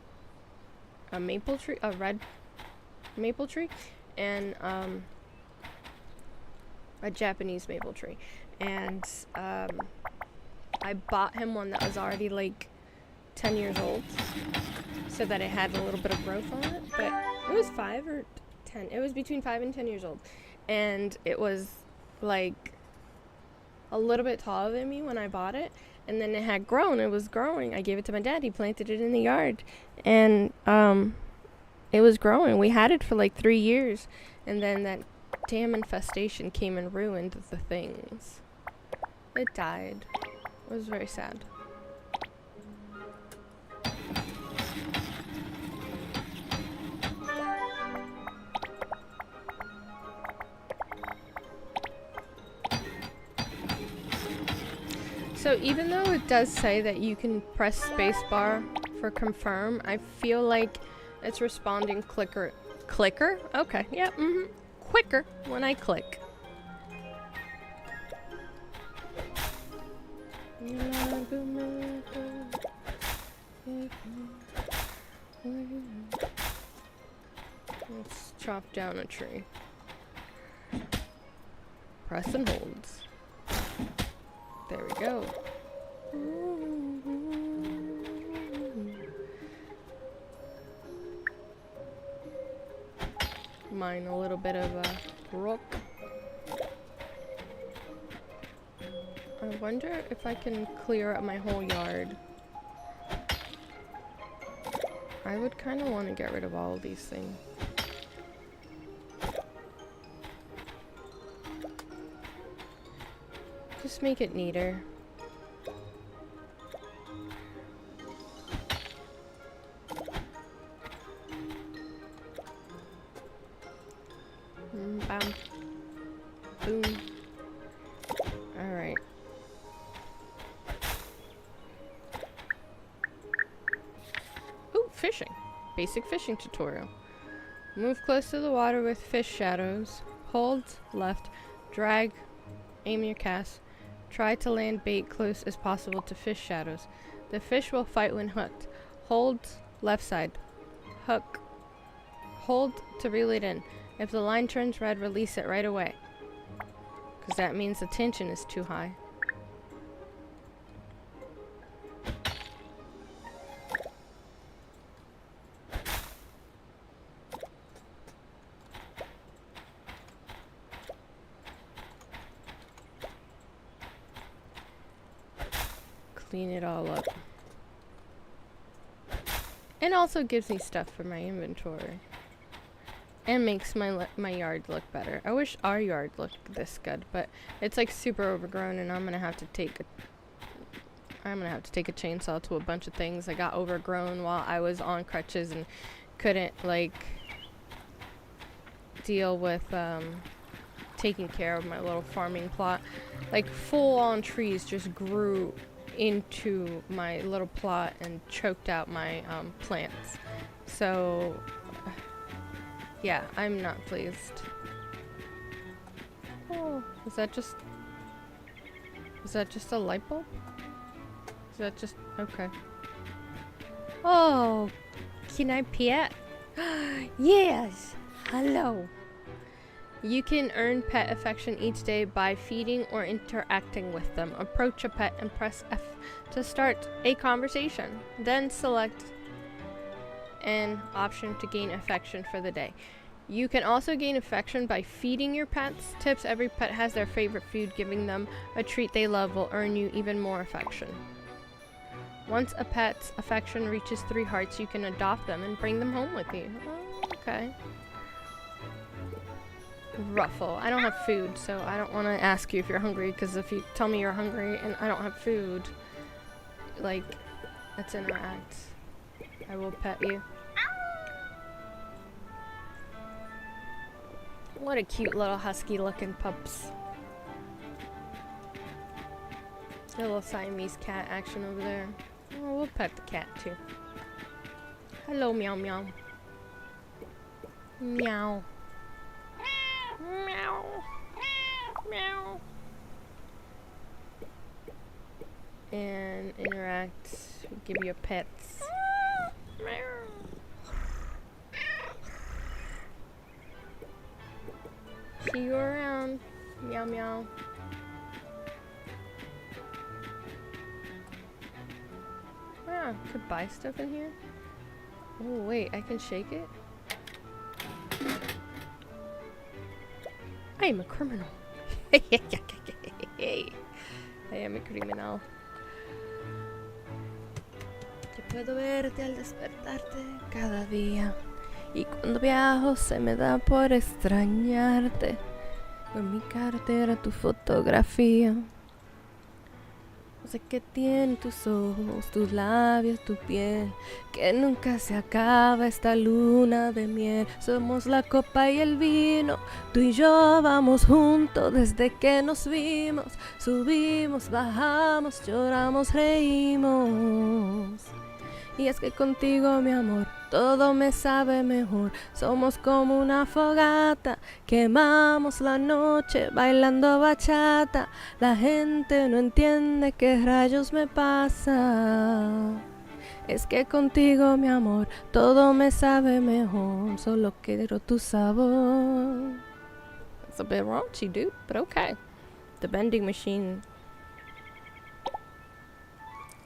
maple tree, a red maple tree, and a Japanese maple tree. And I bought him one that was already like 10 years old so that it had a little bit of growth on it, but it was 5 or 10. It was between 5 and 10 years old, and it was like a little bit taller than me when I bought it, and then it had grown. It was growing. I gave it to my dad. He planted it in the yard, and it was growing. We had it for like 3 years, and then that damn infestation came and ruined the things. It died. It was very sad. So even though it does say that you can press spacebar for confirm, I feel like it's responding quicker. Okay, yeah, quicker when I click. Let's chop down a tree. Press and holds. There we go. Mine a little bit of a rook. I wonder if I can clear up my whole yard. I would kind of want to get rid of all of these things. Just make it neater. Bam. Boom. Alright. Ooh, fishing. Basic fishing tutorial. Move close to the water with fish shadows. Hold left. Drag. Aim your cast. Try to land bait close as possible to fish shadows. The fish will fight when hooked. Hold left side. Hook. Hold to reel it in. If the line turns red, release it right away. Because that means the tension is too high. clean it all up. And also gives me stuff for my inventory. And makes my yard look better. I wish our yard looked this good, but it's like super overgrown, and I'm gonna have to take a chainsaw to a bunch of things. I got overgrown while I was on crutches and couldn't like deal with taking care of my little farming plot. Like full on trees just grew into my little plot and choked out my plants. So yeah, I'm not pleased. Oh, is that just a light bulb? Is that just okay? Oh, can I pet? Yes. Hello. You can earn pet affection each day by feeding or interacting with them. Approach a pet and press F to start a conversation. Then select an option to gain affection for the day. You can also gain affection by feeding your pets. Tips: every pet has their favorite food. Giving them a treat they love will earn you even more affection. Once a pet's affection reaches 3 hearts, you can adopt them and bring them home with you. Oh, okay. Ruffle. I don't have food, so I don't want to ask you if you're hungry, because if you tell me you're hungry and I don't have food, like, let's interact. I will pet you. What a cute little husky looking pups. A little Siamese cat action over there. Oh, we'll pet the cat too. Hello, meow meow. Meow. Meow. Meow. And interact. Give you pets. Meow. See you around. Meow meow. Yeah, could buy stuff in here. Oh wait, I can shake it? I am a criminal. I am a criminal. Yo puedo verte al despertarte cada día. Y cuando viajo se me da por extrañarte. En mi cartera tu fotografía. No sé qué tienen tus ojos, tus labios, tu piel, que nunca se acaba esta luna de miel. Somos la copa y el vino, tú y yo vamos juntos desde que nos vimos. Subimos, bajamos, lloramos, reímos. Y es que contigo, mi amor, todo me sabe mejor. Somos como una fogata, quemamos la noche bailando bachata. La gente no entiende qué rayos me pasa. Es que contigo, mi amor, todo me sabe mejor. Solo quiero tu sabor. It's a bit raunchy, dude, but okay. The vending machine.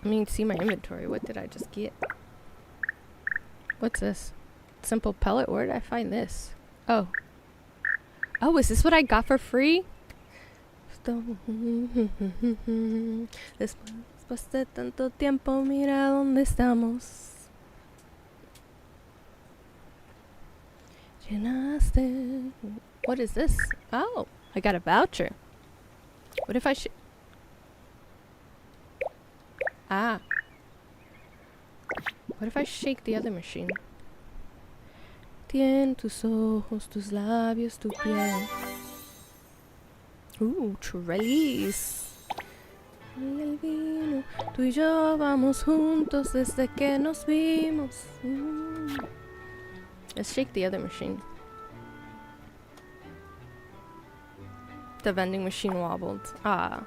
I mean, see my inventory. What did I just get? What's this? Simple pellet? Where did I find this? Oh. Oh, is this what I got for free? Después de tanto tiempo, mira dónde estamos. Llenaste. What is this? Oh, I got a voucher. What if I should... Ah. What if I shake the other machine? Tien tus ojos, tus labios, tu piel. Trellis. Y el vino, tú y yo vamos juntos desde que nos vimos. Let's shake the other machine. The vending machine wobbled. Ah.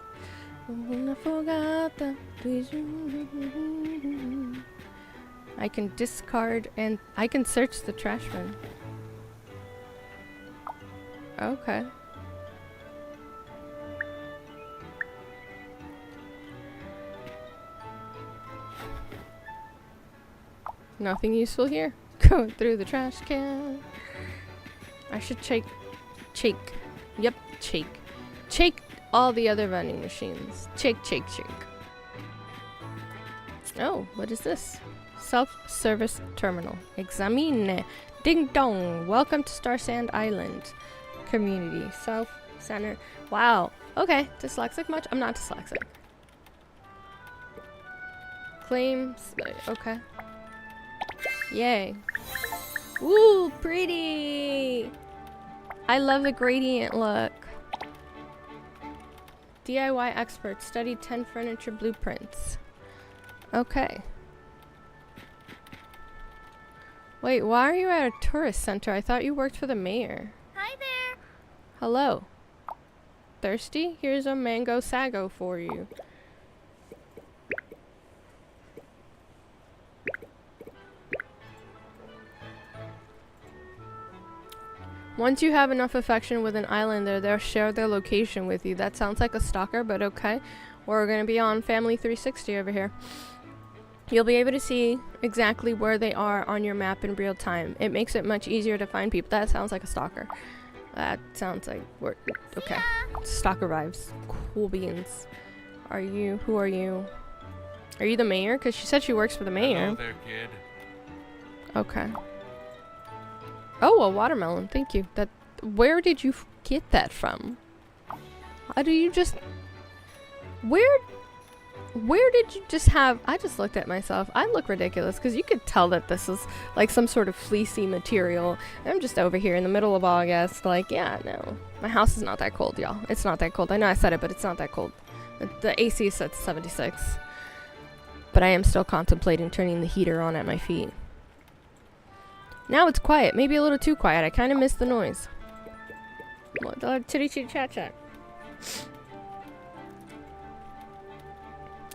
Una fogata, tú y yo. I can discard and I can search the trash bin. Okay. Nothing useful here. Going through the trash can. I should shake. Yep, shake all the other vending machines. Shake. Oh, what is this? Self-service terminal. Examine. Ding dong. Welcome to Starsand Island. Community. Self-center. Wow. Okay. Dyslexic much? I'm not dyslexic. Claims. Okay. Yay. Ooh, pretty. I love the gradient look. DIY expert. Studied 10 furniture blueprints. Okay. Wait, why are you at a tourist center? I thought you worked for the mayor. Hi there. Hello. Thirsty? Here's a mango sago for you. Once you have enough affection with an islander, they'll share their location with you. That sounds like a stalker, but okay. We're gonna be on Family 360 over here. You'll be able to see exactly where they are on your map in real time. It makes it much easier to find people. That sounds like a stalker. That sounds like we're okay. Stalker vibes. Cool beans. Are you? Who are you? Are you the mayor? Because she said she works for the mayor. Hello there, kid. Okay. Oh, a watermelon. Thank you. That. Where did you get that from? How do you just? Where did you just have... I just looked at myself. I look ridiculous because you could tell that this is like some sort of fleecy material. I'm just over here in the middle of August. Like, yeah, no. My house is not that cold, y'all. It's not that cold. I know I said it, but it's not that cold. The AC is set to 76. But I am still contemplating turning the heater on at my feet. Now it's quiet. Maybe a little too quiet. I kind of miss the noise. What the chitty chitty chat chat.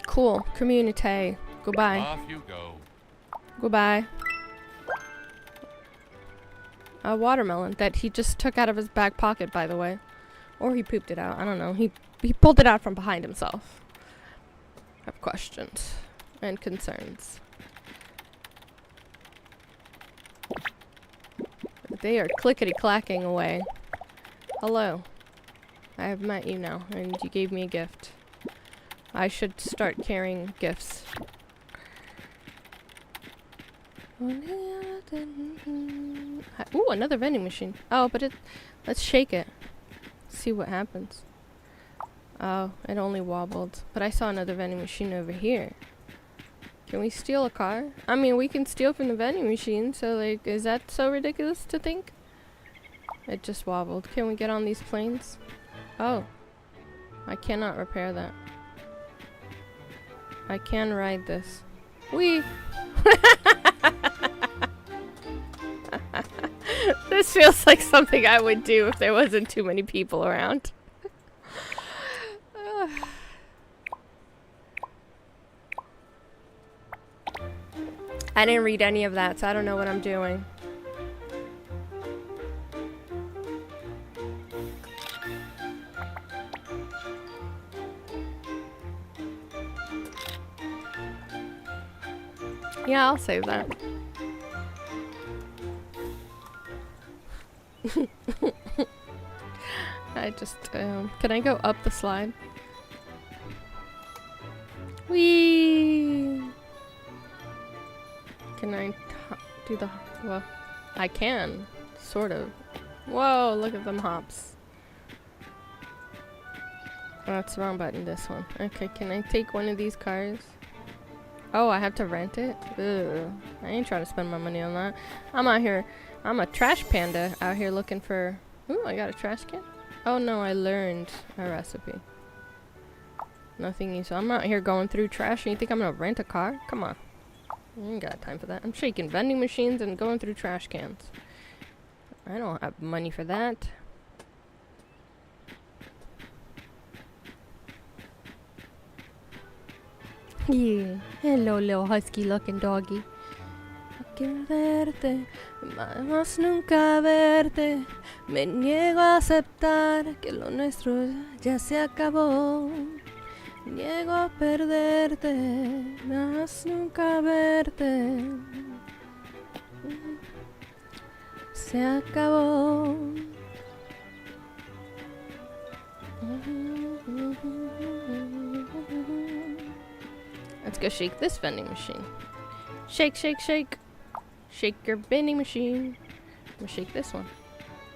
Cool. Community. Goodbye. Off you go. Goodbye. A watermelon that he just took out of his back pocket, by the way. Or he pooped it out. I don't know. He pulled it out from behind himself. I have questions and concerns. They are clickety-clacking away. Hello. I have met you now, and you gave me a gift. I should start carrying gifts. Ooh, another vending machine. Oh, but let's shake it. See what happens. Oh, it only wobbled. But I saw another vending machine over here. Can we steal a car? I mean, we can steal from the vending machine, so like, is that so ridiculous to think? It just wobbled. Can we get on these planes? Oh. I cannot repair that. I can ride this. Whee! This feels like something I would do if there wasn't too many people around. I didn't read any of that, so I don't know what I'm doing. Yeah, I'll save that. I just, can I go up the slide? Whee! Can I do the, well, I can, sort of. Whoa, look at them hops. Oh, that's the wrong button, this one. Okay, can I take one of these cars? Oh, I have to rent it? Ugh. I ain't trying to spend my money on that. I'm out here. I'm a trash panda out here looking for... Ooh, I got a trash can? Oh no, I learned a recipe. Nothing new. So I'm out here going through trash and you think I'm gonna rent a car? Come on. I ain't got time for that. I'm shaking vending machines and going through trash cans. I don't have money for that. Yeah. Hello, little husky looking doggy. Quiero verte, más nunca verte. Me niego a aceptar que lo nuestro ya se acabó. Niego a perderte, más nunca verte. Se acabó. It's go shake this vending machine. Shake, shake, shake. Shake your vending machine. I'm gonna shake this one.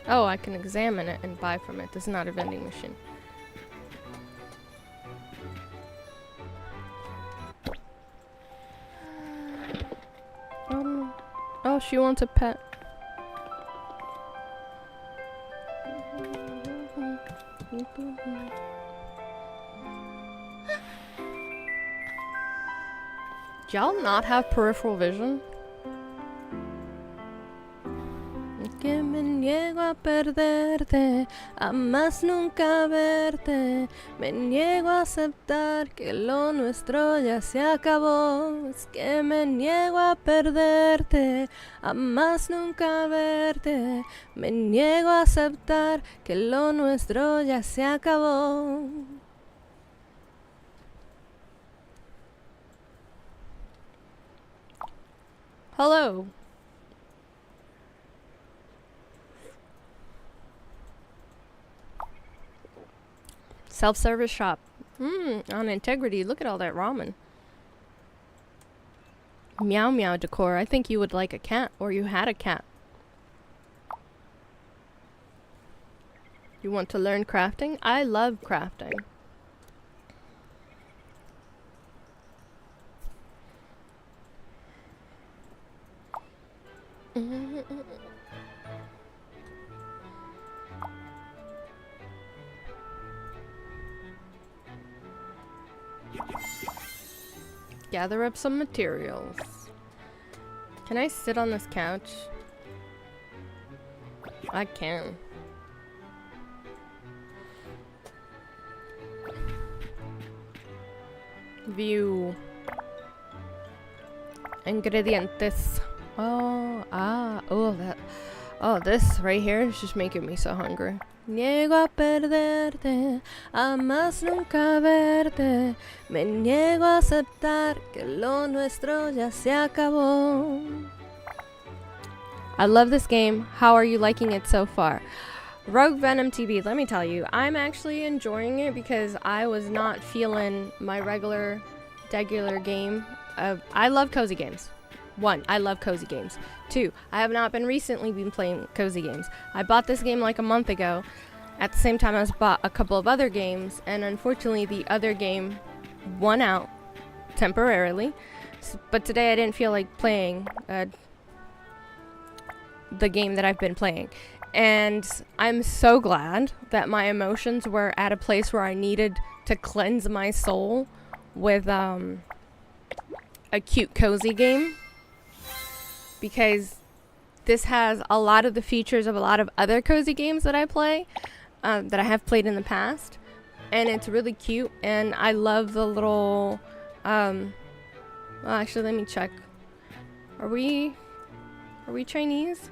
Oh, I can examine it and buy from it. This is not a vending machine. Oh, she wants a pet. Y'all not have peripheral vision? Que me niego a perderte, a más nunca verte. Me niego a aceptar que lo nuestro ya se acabó. Es que me niego a perderte, a más nunca verte. Me niego a aceptar que lo nuestro ya se acabó. Hello. Self-service shop. On Integrity. Look at all that ramen. Meow meow decor. I think you would like a cat, or you had a cat. You want to learn crafting? I love crafting. Gather up some materials. Can I sit on this couch? I can. View. Ingredientes. Oh, this right here is just making me so hungry. Niego a perderte, a más nunca verte. Me niego a aceptar que lo nuestro ya se acabó. I love this game. How are you liking it so far? Rogue Venom TV, let me tell you, I'm actually enjoying it because I was not feeling my regular game. I love cozy games. 1, I love cozy games. 2, I have not recently been playing cozy games. I bought this game like a month ago. At the same time, I bought a couple of other games, and unfortunately, the other game won out temporarily. But today, I didn't feel like playing the game that I've been playing. And I'm so glad that my emotions were at a place where I needed to cleanse my soul with a cute, cozy game. Because this has a lot of the features of a lot of other cozy games that I play, that I have played in the past, and it's really cute. And I love the little. Well, actually, let me check. Are we Chinese?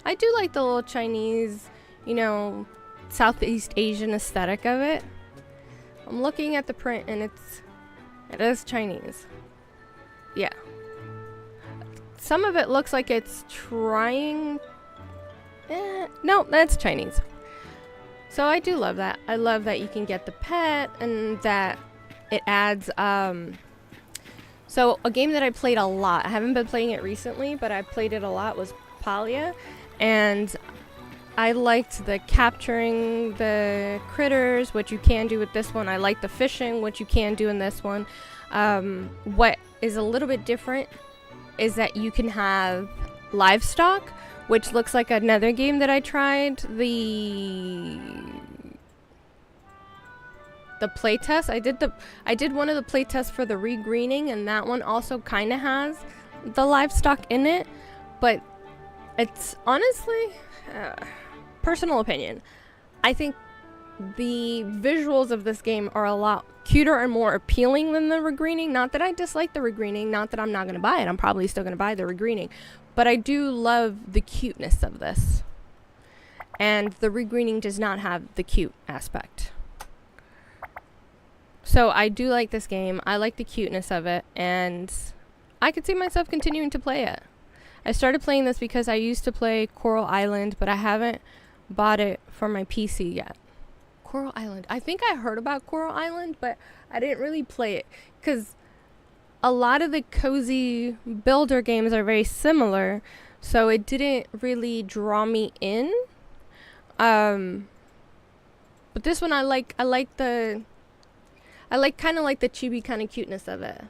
I do like the little Chinese, Southeast Asian aesthetic of it. I'm looking at the print, and it is Chinese. Yeah. Some of it looks like it's trying... no, that's Chinese. So I do love that. I love that you can get the pet and that it adds... So a game that I played a lot, I haven't been playing it recently, but I played it a lot, was Palia. And I liked the capturing the critters, which you can do with this one. I like the fishing, which you can do in this one. What is a little bit different is that you can have livestock, which looks like another game that I tried, the playtest. I did one of the playtests for the regreening, and that one also kind of has the livestock in it, but it's honestly personal opinion. I think the visuals of this game are a lot cuter and more appealing than the regreening. Not that I dislike the regreening, not that I'm not going to buy it. I'm probably still going to buy the regreening. But I do love the cuteness of this. And the regreening does not have the cute aspect. So I do like this game. I like the cuteness of it. And I could see myself continuing to play it. I started playing this because I used to play Coral Island, but I haven't bought it for my PC yet. Coral Island. I think I heard about Coral Island, but I didn't really play it because a lot of the cozy builder games are very similar, so it didn't really draw me in. But this one I like kind of like the chibi kind of cuteness of it,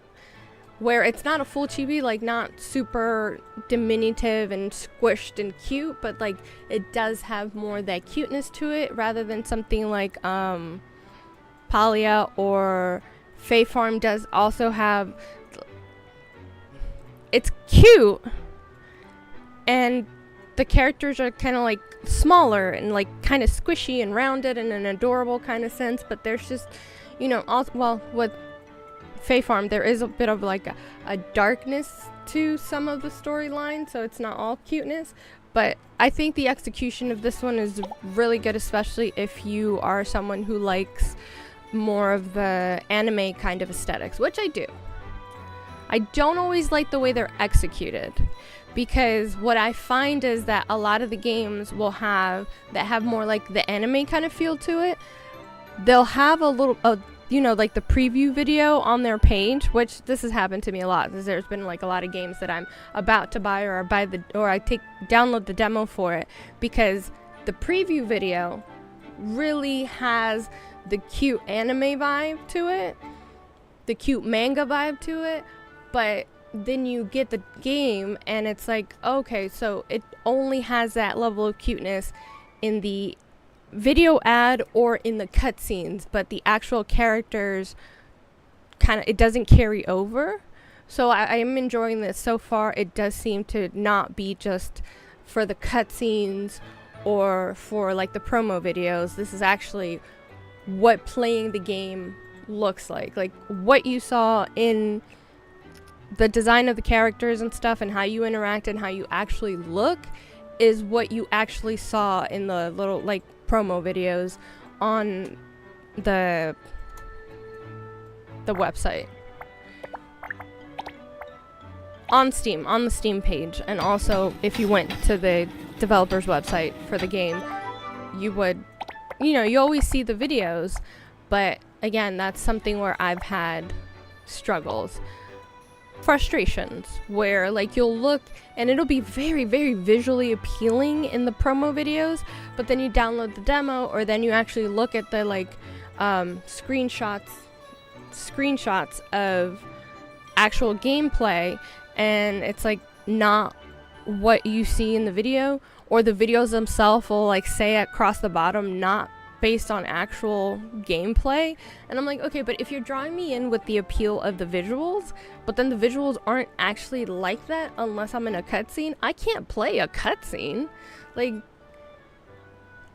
where it's not a full chibi, like not super diminutive and squished and cute, but like it does have more of that cuteness to it rather than something like Palia or Fae Farm does also have. It's cute, and the characters are kind of like smaller and like kind of squishy and rounded in an adorable kind of sense, but there's just, you know, well, with Fae Farm there is a bit of like a darkness to some of the storyline, so it's not all cuteness. But I think the execution of this one is really good, especially if you are someone who likes more of the anime kind of aesthetics, which I do. I don't always like the way they're executed, because what I find is that a lot of the games will have more like the anime kind of feel to it. They'll have a little, you know, like the preview video on their page, which this has happened to me a lot, because there's been like a lot of games that I'm about to buy or I download the demo for it, because the preview video really has the cute anime vibe to it, the cute manga vibe to it, but then you get the game and it's like, okay, so it only has that level of cuteness in the video ad or in the cutscenes, but the actual characters it doesn't carry over. So I am enjoying this so far. It does seem to not be just for the cutscenes or for like the promo videos. This is actually what playing the game looks like what you saw in the design of the characters and stuff, and how you interact and how you actually look, is what you actually saw in the little like promo videos on the website, on the Steam page. And also if you went to the developer's website for the game, you would, you know, you always see the videos. But again, that's something where I've had struggles, frustrations, where like you'll look and it'll be very, very visually appealing in the promo videos, but then you download the demo, or then you actually look at the like screenshots of actual gameplay, and it's like not what you see in the video, or the videos themselves will like say across the bottom not based on actual gameplay. And I'm like, okay, but if you're drawing me in with the appeal of the visuals, but then the visuals aren't actually like that unless I'm in a cutscene, I can't play a cutscene. Like,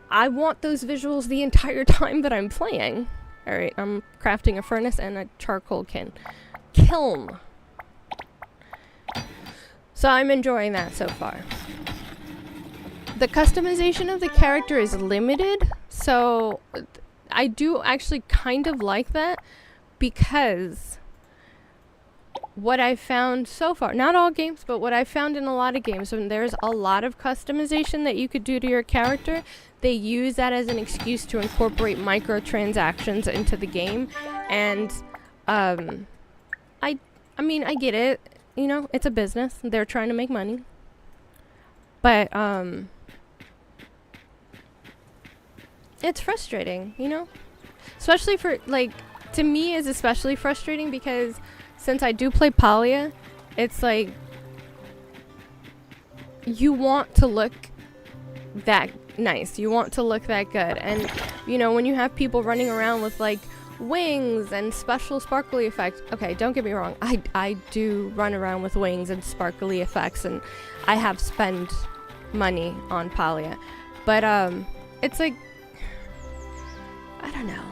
I want those visuals the entire time that I'm playing. Alright, I'm crafting a furnace and a charcoal kiln. So I'm enjoying that so far. The customization of the character is limited, so I do actually kind of like that, because what I found so far, not all games, but what I found in a lot of games, when there's a lot of customization that you could do to your character, they use that as an excuse to incorporate microtransactions into the game. And I mean, I get it, you know, it's a business, they're trying to make money, but it's frustrating, you know, especially for like, to me is especially frustrating because since I do play Palia, it's like you want to look that nice, you want to look that good. And you know, when you have people running around with like wings and special sparkly effects, okay, don't get me wrong, I do run around with wings and sparkly effects, and I have spent money on Palia, but it's like, I don't know.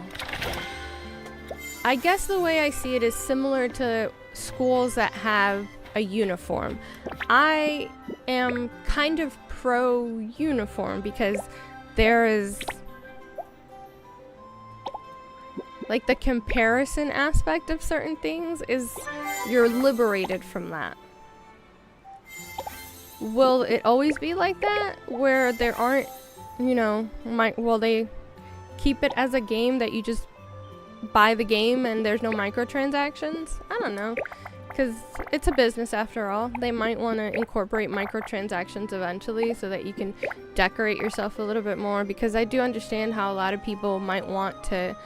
I guess the way I see it is similar to schools that have a uniform. I am kind of pro uniform because there is like the comparison aspect of certain things is you're liberated from that. Will it always be like that where there aren't, you know, will they keep it as a game that you just buy the game and there's no microtransactions? I don't know. because it's a business after all. They might want to incorporate microtransactions eventually so that you can decorate yourself a little bit more, because I do understand how a lot of people might want to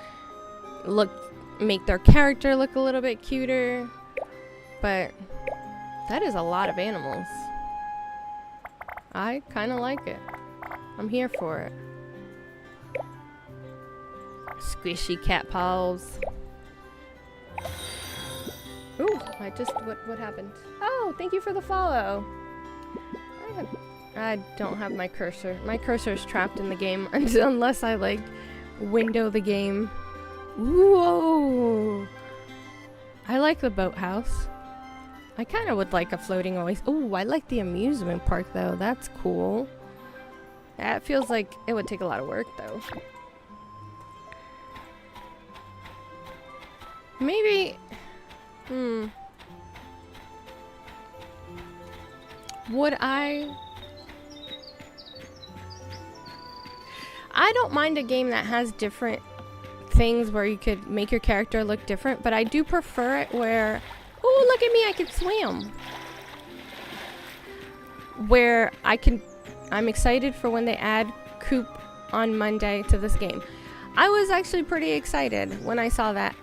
make their character look a little bit cuter, but that is a lot of animals. I kind of like it. I'm here for it. Squishy cat paws. Ooh, what happened? Oh, thank you for the follow. I don't have my cursor. My cursor is trapped in the game unless I like window the game. Whoa! I like the boathouse. I kind of would like a floating oasis. Ooh, I like the amusement park though. That's cool. That feels like it would take a lot of work though. Maybe... Would I don't mind a game that has different things where you could make your character look different, but I do prefer it where... Oh, look at me, I can swim! Where I'm excited for when they add Coop on Monday to this game. I was actually pretty excited when I saw that.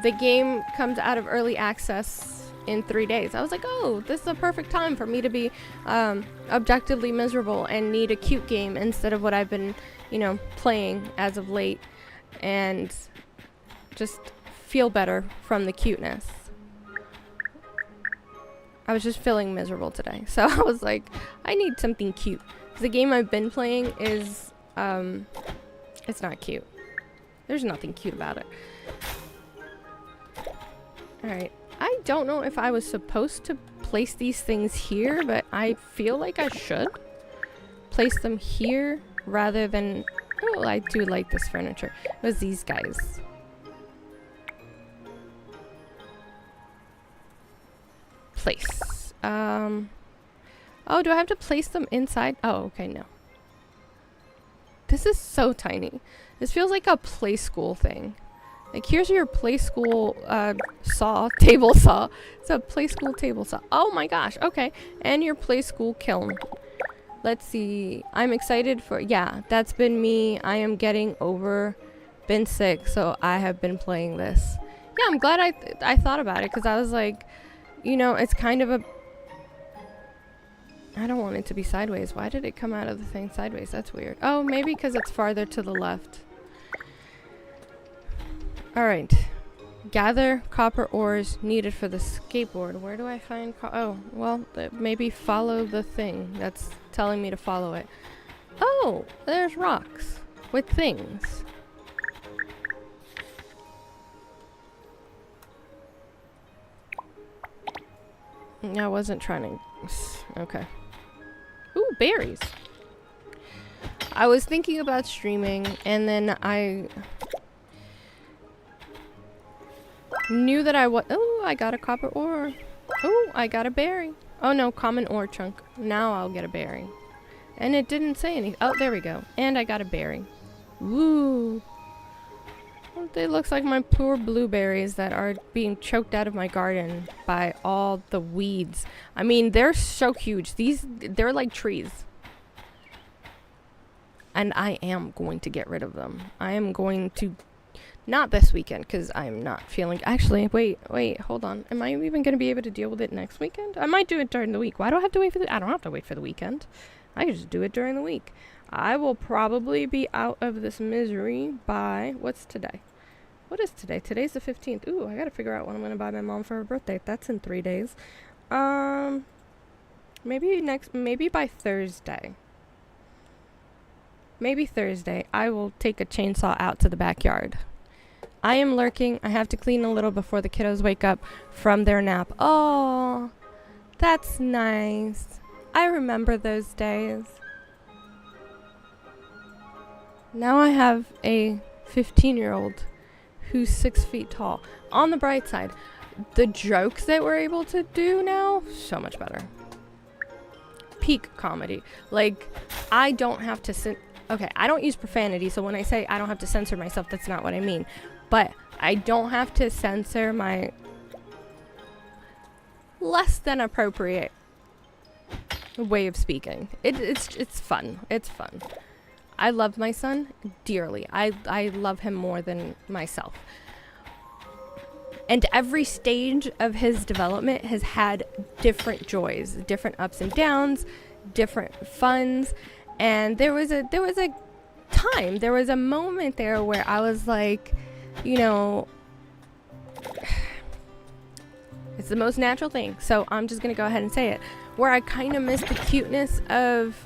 The game comes out of early access in 3 days. I was like, oh, this is a perfect time for me to be objectively miserable and need a cute game instead of what I've been, playing as of late, and just feel better from the cuteness. I was just feeling miserable today, so I was like, I need something cute. The game I've been playing is, it's not cute. There's nothing cute about it. Alright, I don't know if I was supposed to place these things here, but I feel like I should place them here rather than... Oh, I do like this furniture. It was these guys. Place. Oh, do I have to place them inside? Oh, okay, no. This is so tiny. This feels like a play school thing. Like, here's your play school table saw. It's a play school table saw. Oh my gosh, okay. And your play school kiln. Let's see. I'm excited for... Yeah, that's been me. I am getting over... Been sick, so I have been playing this. Yeah, I'm glad I thought about it, because I was like, it's kind of a... I don't want it to be sideways. Why did it come out of the thing sideways? That's weird. Oh, maybe because it's farther to the left. Alright. Gather copper ores needed for the skateboard. Where do I find oh, well, maybe follow the thing that's telling me to follow it. Oh, there's rocks with things. I wasn't trying to... Okay. Ooh, berries. I was thinking about streaming, and then I... knew that oh, I got a copper ore. Oh, I got a berry. Oh no, common ore chunk. Now I'll get a berry. And it didn't say anything. Oh, there we go. And I got a berry. Woo. It looks like my poor blueberries that are being choked out of my garden by all the weeds. I mean, they're so huge. They're like trees. And I am going to get rid of them. I am going to... Not this weekend, because I'm not feeling... Actually, wait, hold on. Am I even going to be able to deal with it next weekend? I might do it during the week. Why do I have to wait for I don't have to wait for the weekend. I can just do it during the week. I will probably be out of this misery by... What's today? What is today? Today's the 15th. Ooh, I gotta figure out what I'm going to buy my mom for her birthday. That's in 3 days. Maybe by Thursday. Maybe Thursday, I will take a chainsaw out to the backyard. I am lurking. I have to clean a little before the kiddos wake up from their nap. Oh, that's nice. I remember those days. Now I have a 15-year-old who's 6 feet tall. On the bright side, the jokes that we're able to do now, so much better. Peak comedy. Like, I don't have to... Okay, I don't use profanity, so when I say I don't have to censor myself, that's not what I mean. but I don't have to censor my less than appropriate way of speaking. It's fun. It's fun. I love my son dearly. I love him more than myself. And every stage of his development has had different joys, different ups and downs, different funs. And there was a moment there where I was like, you know, it's the most natural thing. So I'm just going to go ahead and say it. Where I kind of missed the cuteness of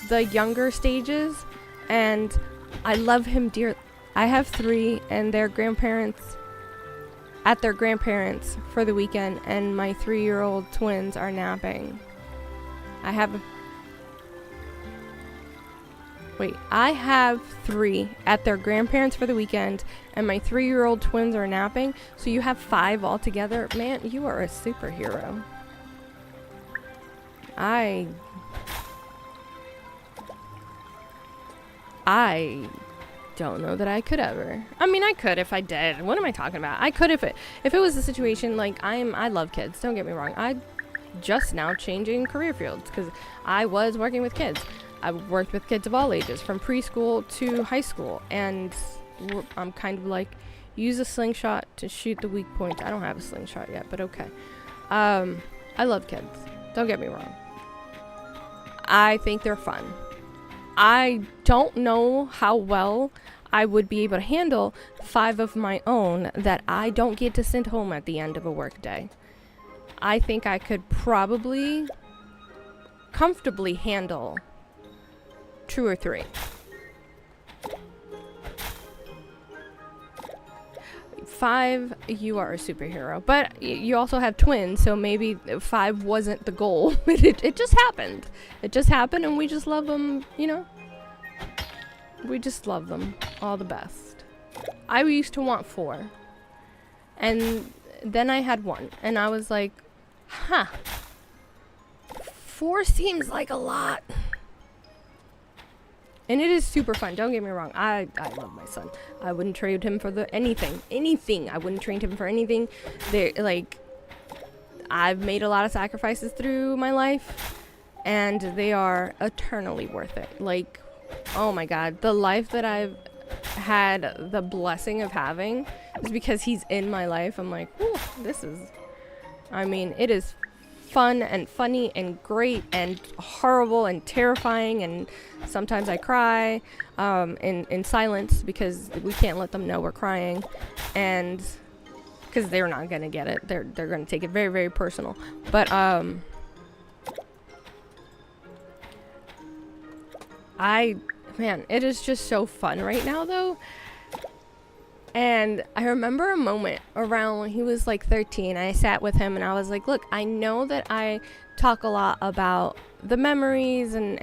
the younger stages. And I love him dearly. I have 3 and their grandparents at their grandparents for the weekend, and my 3-year-old twins are napping. I have 3 at their grandparents for the weekend, and my 3-year-old twins are napping. So you have 5 altogether. Man, you are a superhero. I don't know that I could ever. I mean, I could if I did. What am I talking about? I could if it was a situation like I love kids. Don't get me wrong. I just now changing career fields because I was working with kids. I worked with kids of all ages, from preschool to high school, and I'm kind of like, use a slingshot to shoot the weak point. I don't have a slingshot yet, but okay. I love kids. Don't get me wrong. I think they're fun. I don't know how well I would be able to handle 5 of my own that I don't get to send home at the end of a work day. I think I could probably comfortably handle 2 or 3. 5, you are a superhero. But you also have twins, so maybe 5 wasn't the goal. It just happened. It just happened, and we just love them, you know? We just love them all the best. I used to want 4. And then I had 1. And I was like, 4 seems like a lot. And it is super fun. Don't get me wrong. I love my son. I wouldn't trade him for anything. I wouldn't trade him for anything. I've made a lot of sacrifices through my life, and they are eternally worth it. Like, oh my God, the life that I've had the blessing of having is because he's in my life. I'm like, whew, it is fun and funny and great and horrible and terrifying, and sometimes I cry in silence because we can't let them know we're crying, and because they're not gonna get it. They're gonna take it very, very personal. But it is just so fun right now though. And I remember a moment around when he was like 13. I sat with him and I was like, look, I know that I talk a lot about the memories and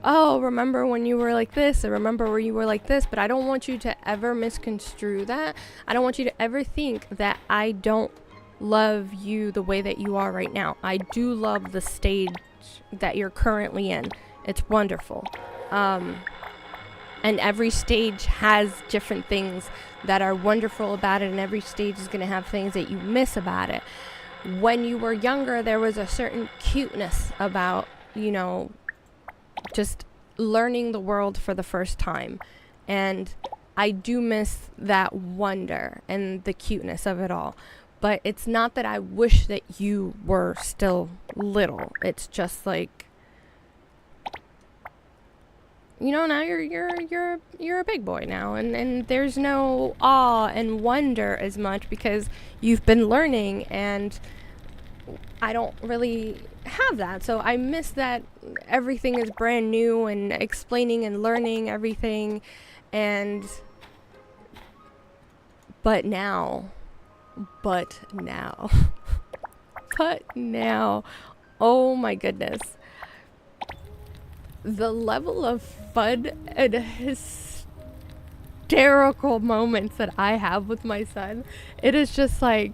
remember when you were like this, or remember where you were like this, but I don't want you to ever misconstrue that. I don't want you to ever think that I don't love you the way that you are right now. I do love the stage that you're currently in. It's wonderful. And every stage has different things that are wonderful about it, and every stage is going to have things that you miss about it. When you were younger, there was a certain cuteness about, you know, just learning the world for the first time. And I do miss that wonder and the cuteness of it all. But it's not that I wish that you were still little. It's just like, you know, now you're a big boy now, and there's no awe and wonder as much because you've been learning, and I don't really have that. So I miss that everything is brand new and explaining and learning everything, but now, oh my goodness. The level of fun and hysterical moments that I have with my son, it is just like,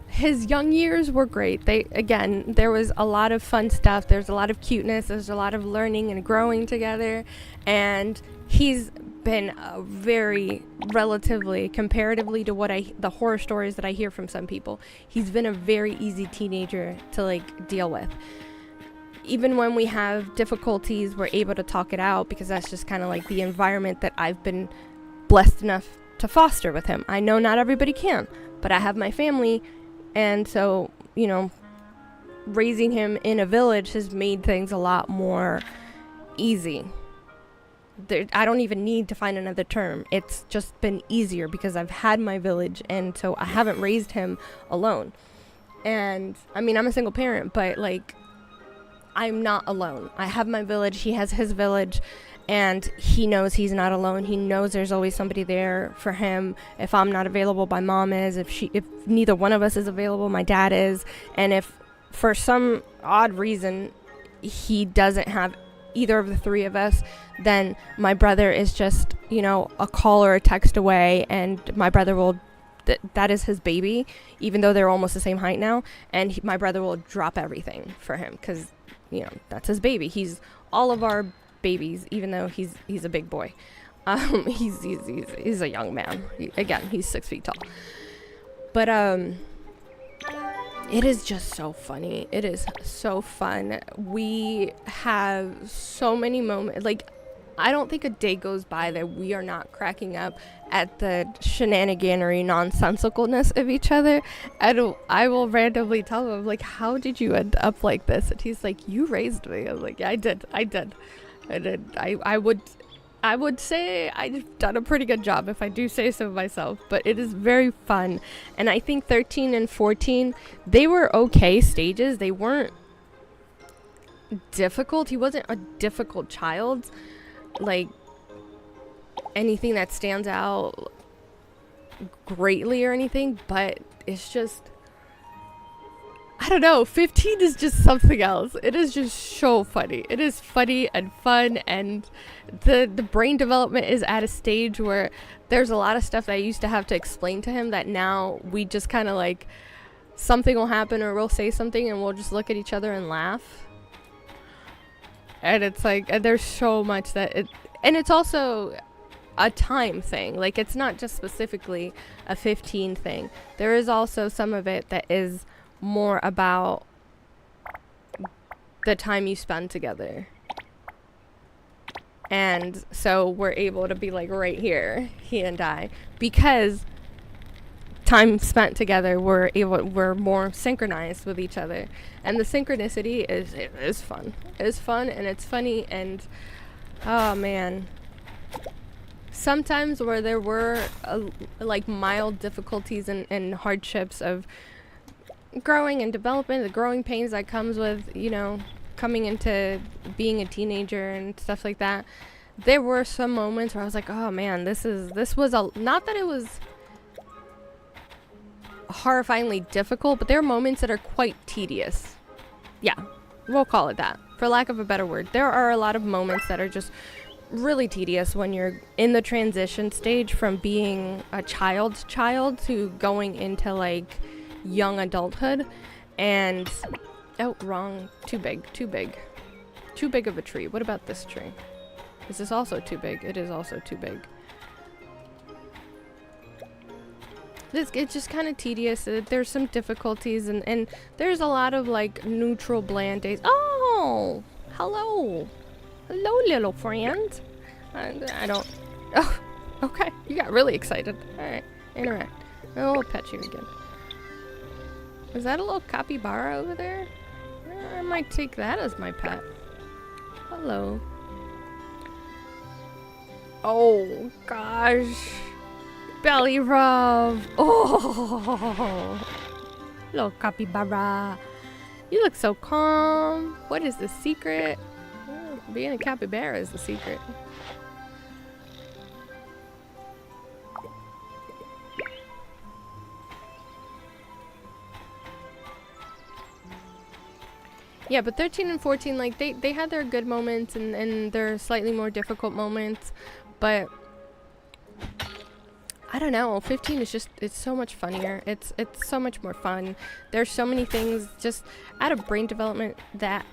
his young years were great. There was a lot of fun stuff. There's a lot of cuteness. There's a lot of learning and growing together. And he's been a very relatively, comparatively to what the horror stories that I hear from some people, he's been a very easy teenager to like deal with. Even when we have difficulties, we're able to talk it out because that's just kind of like the environment that I've been blessed enough to foster with him. I know not everybody can, but I have my family, and so, you know, raising him in a village has made things a lot more easy. I don't even need to find another term. It's just been easier because I've had my village, and so I haven't raised him alone. And I mean, I'm a single parent, but like, I'm not alone. I have my village, he has his village, and he knows he's not alone. He knows there's always somebody there for him. If I'm not available, my mom is. If neither one of us is available, my dad is. And if for some odd reason he doesn't have either of the three of us, then my brother is just, you know, a call or a text away, and my brother will that is his baby, even though they're almost the same height now, and my brother will drop everything for him because, you know, that's his baby. He's all of our babies, even though he's a big boy. He's a young man. He's 6 feet tall. But it is just so funny. It is so fun. We have so many moments. Like, I don't think a day goes by that we are not cracking up at the shenaniganery nonsensicalness of each other. I will randomly tell him, like, how did you end up like this? And he's like, you raised me. I'm like, yeah, I did. I would say I've done a pretty good job, if I do say so myself, but it is very fun. And I think 13 and 14, they were okay stages. They weren't difficult. He wasn't a difficult child, like anything that stands out greatly or anything, but it's just, I don't know, 15 is just something else. It is just so funny. It is funny and fun, and the brain development is at a stage where there's a lot of stuff that I used to have to explain to him that now we just kind of like, something will happen or we'll say something and we'll just look at each other and laugh. And it's like, and there's so much and it's also a time thing. Like, it's not just specifically a 15 thing. There is also some of it that is more about the time you spend together. And so we're able to be like right here, he and I, because time spent together, we're more synchronized with each other, and the synchronicity is fun. It's fun and it's funny, and oh man, sometimes where there were like mild difficulties and hardships of growing and development, the growing pains that comes with, you know, coming into being a teenager and stuff like that, there were some moments where I was like, oh man, this was not that it was horrifyingly difficult, but there are moments that are quite tedious. Yeah, we'll call it that, for lack of a better word. There are a lot of moments that are just really tedious when you're in the transition stage from being a child to going into like young adulthood. And oh, wrong, too big of a tree. What about this tree? Is this also too big? It is also too big. It's just kind of tedious. There's some difficulties, and there's a lot of like neutral, bland days. Oh, hello, little friend. I don't. Oh, okay. You got really excited. All right, interact. I'll pet you again. Is that a little capybara over there? I might take that as my pet. Hello. Oh gosh. Belly rub. Oh, little capybara. You look so calm. What is the secret? Oh, being a capybara is the secret. Yeah, but 13 and 14, like, they had their good moments and their slightly more difficult moments, but I don't know, 15 is just, it's so much funnier. It's so much more fun. There's so many things just out of brain development that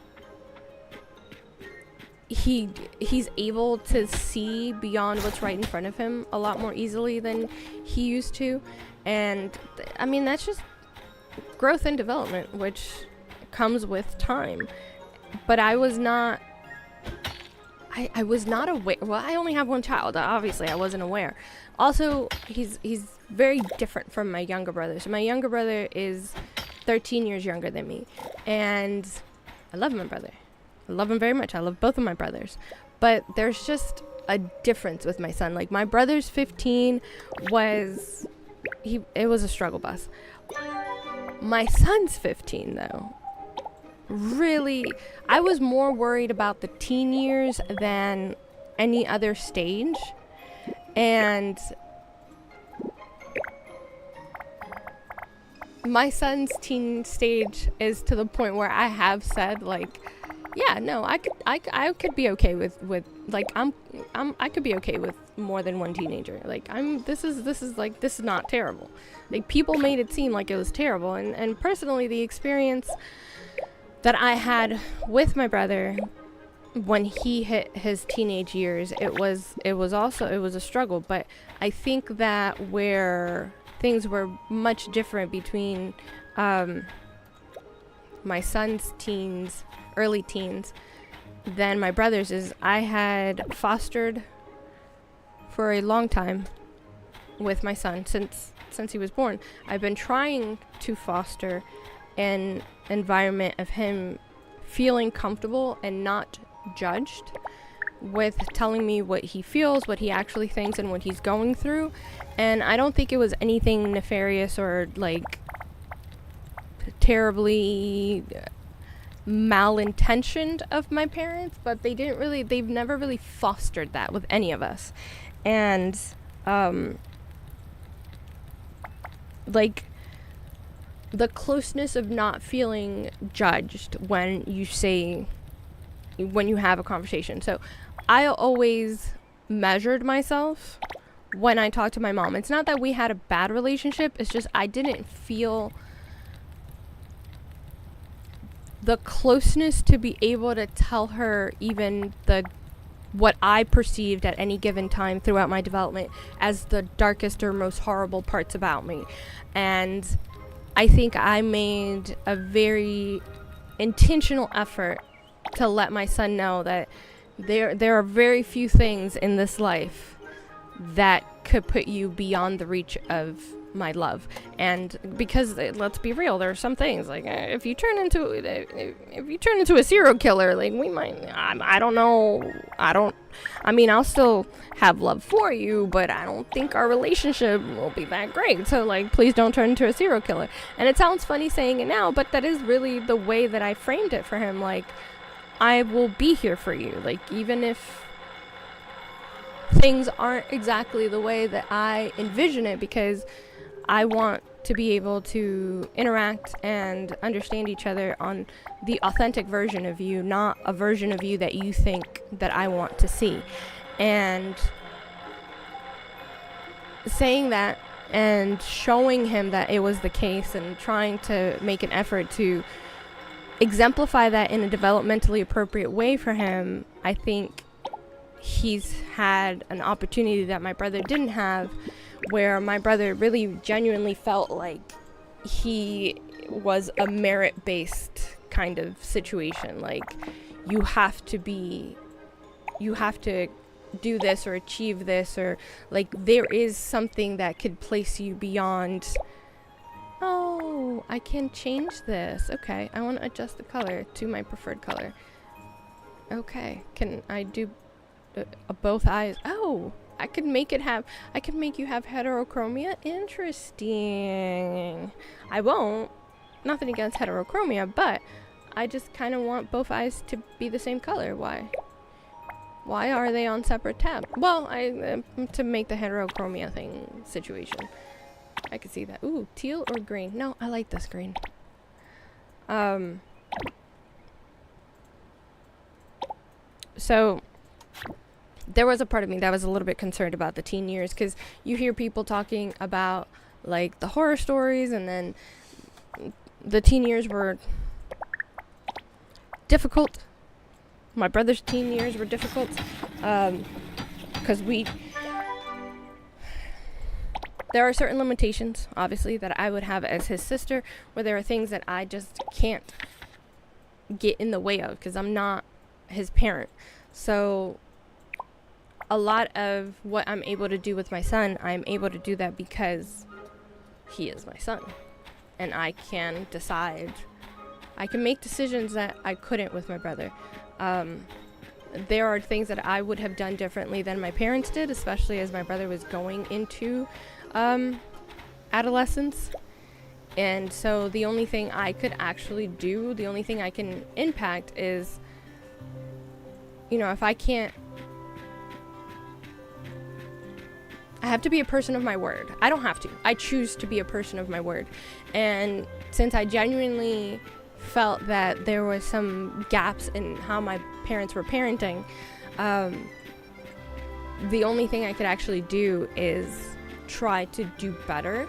he's able to see beyond what's right in front of him a lot more easily than he used to. And I mean, that's just growth and development, which comes with time. But I was not aware. Well, I only have one child. Obviously, I wasn't aware. Also, he's very different from my younger brother. So my younger brother is 13 years younger than me, and I love my brother. I love him very much. I love both of my brothers. But there's just a difference with my son. Like, my brother's 15 it was a struggle bus. My son's 15, though. Really, I was more worried about the teen years than any other stage. And my son's teen stage is to the point where I have said, like, yeah, no, I could be okay with like, I could be okay with more than one teenager. Like, this is not terrible. Like, people made it seem like it was terrible, and personally, the experience that I had with my brother when he hit his teenage years, it was a struggle. But I think that where things were much different between my son's early teens than my brother's is I had fostered for a long time with my son since he was born. I've been trying to foster an environment of him feeling comfortable and not judged with telling me what he feels, what he actually thinks, and what he's going through. And I don't think it was anything nefarious or like terribly malintentioned of my parents, but they've never really fostered that with any of us. And like, the closeness of not feeling judged when you have a conversation. So I always measured myself when I talked to my mom. It's not that we had a bad relationship, it's just I didn't feel the closeness to be able to tell her even what I perceived at any given time throughout my development as the darkest or most horrible parts about me. And I think I made a very intentional effort to let my son know that there are very few things in this life that could put you beyond the reach of my love. And because let's be real, there are some things like if you turn into a serial killer, like we might, I don't know, I mean, I'll still have love for you, but I don't think our relationship will be that great. So like, please don't turn into a serial killer. And it sounds funny saying it now, but that is really the way that I framed it for him. Like, I will be here for you. Like, even if things aren't exactly the way that I envision it, because I want to be able to interact and understand each other on the authentic version of you, not a version of you that you think that I want to see. And saying that and showing him that it was the case and trying to make an effort to exemplify that in a developmentally appropriate way for him, I think he's had an opportunity that my brother didn't have, where my brother really genuinely felt like he was a merit-based kind of situation. Like, you have to do this or achieve this, or like there is something that could place you beyond. Oh, I can change this. Okay, I want to adjust the color to my preferred color. Okay, can I do both eyes? Oh, I could make you have heterochromia. Interesting. I won't. Nothing against heterochromia, but I just kind of want both eyes to be the same color. Why? Why are they on separate tabs? Well, to make the heterochromia thing situation. I could see that. Ooh, teal or green? No, I like this green. So there was a part of me that was a little bit concerned about the teen years, because you hear people talking about like the horror stories, and then the teen years were difficult My brother's teen years were difficult because there are certain limitations, obviously, that I would have as his sister, where there are things that I just can't get in the way of because I'm not his parent. So a lot of what I'm able to do with my son, I'm able to do that because he is my son. And I can decide, I can make decisions that I couldn't with my brother. There are things that I would have done differently than my parents did, especially as my brother was going into adolescence. And so the only thing I could actually do, the only thing I can impact is, you know, if I can't, I have to be a person of my word. I don't have to. I choose to be a person of my word. And since I genuinely felt that there was some gaps in how my parents were parenting, the only thing I could actually do is try to do better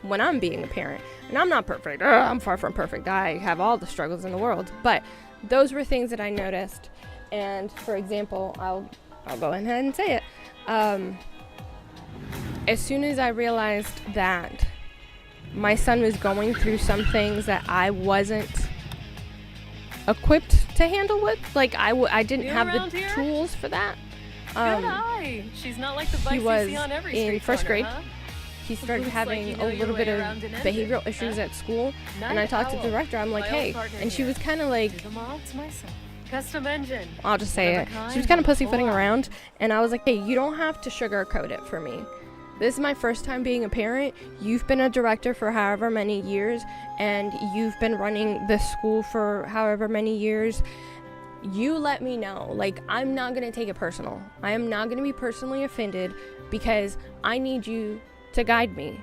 when I'm being a parent. And I'm not perfect. I'm far from perfect. I have all the struggles in the world. But those were things that I noticed. And for example, I'll go ahead and say it. As soon as I realized that my son was going through some things that I wasn't equipped to handle with, like I didn't have the tools for that. Good eye. She's not like the bikes He was you see on every in street first corner, grade. huh? He started Looks having like you know a your little way bit of around an behavioral engine, issues huh? at school, and I Night talked to the owl. director. I'm like, My hey, old partner and she here. was kind of like, Here's a model to myself. Custom engine. I'll just say One it. of a kind, She was kind of pussyfooting full around, and I was like, hey, you don't have to sugarcoat it for me. This is my first time being a parent. You've been a director for however many years, and you've been running this school for however many years. You let me know. Like, I'm not going to take it personal. I am not going to be personally offended because I need you to guide me.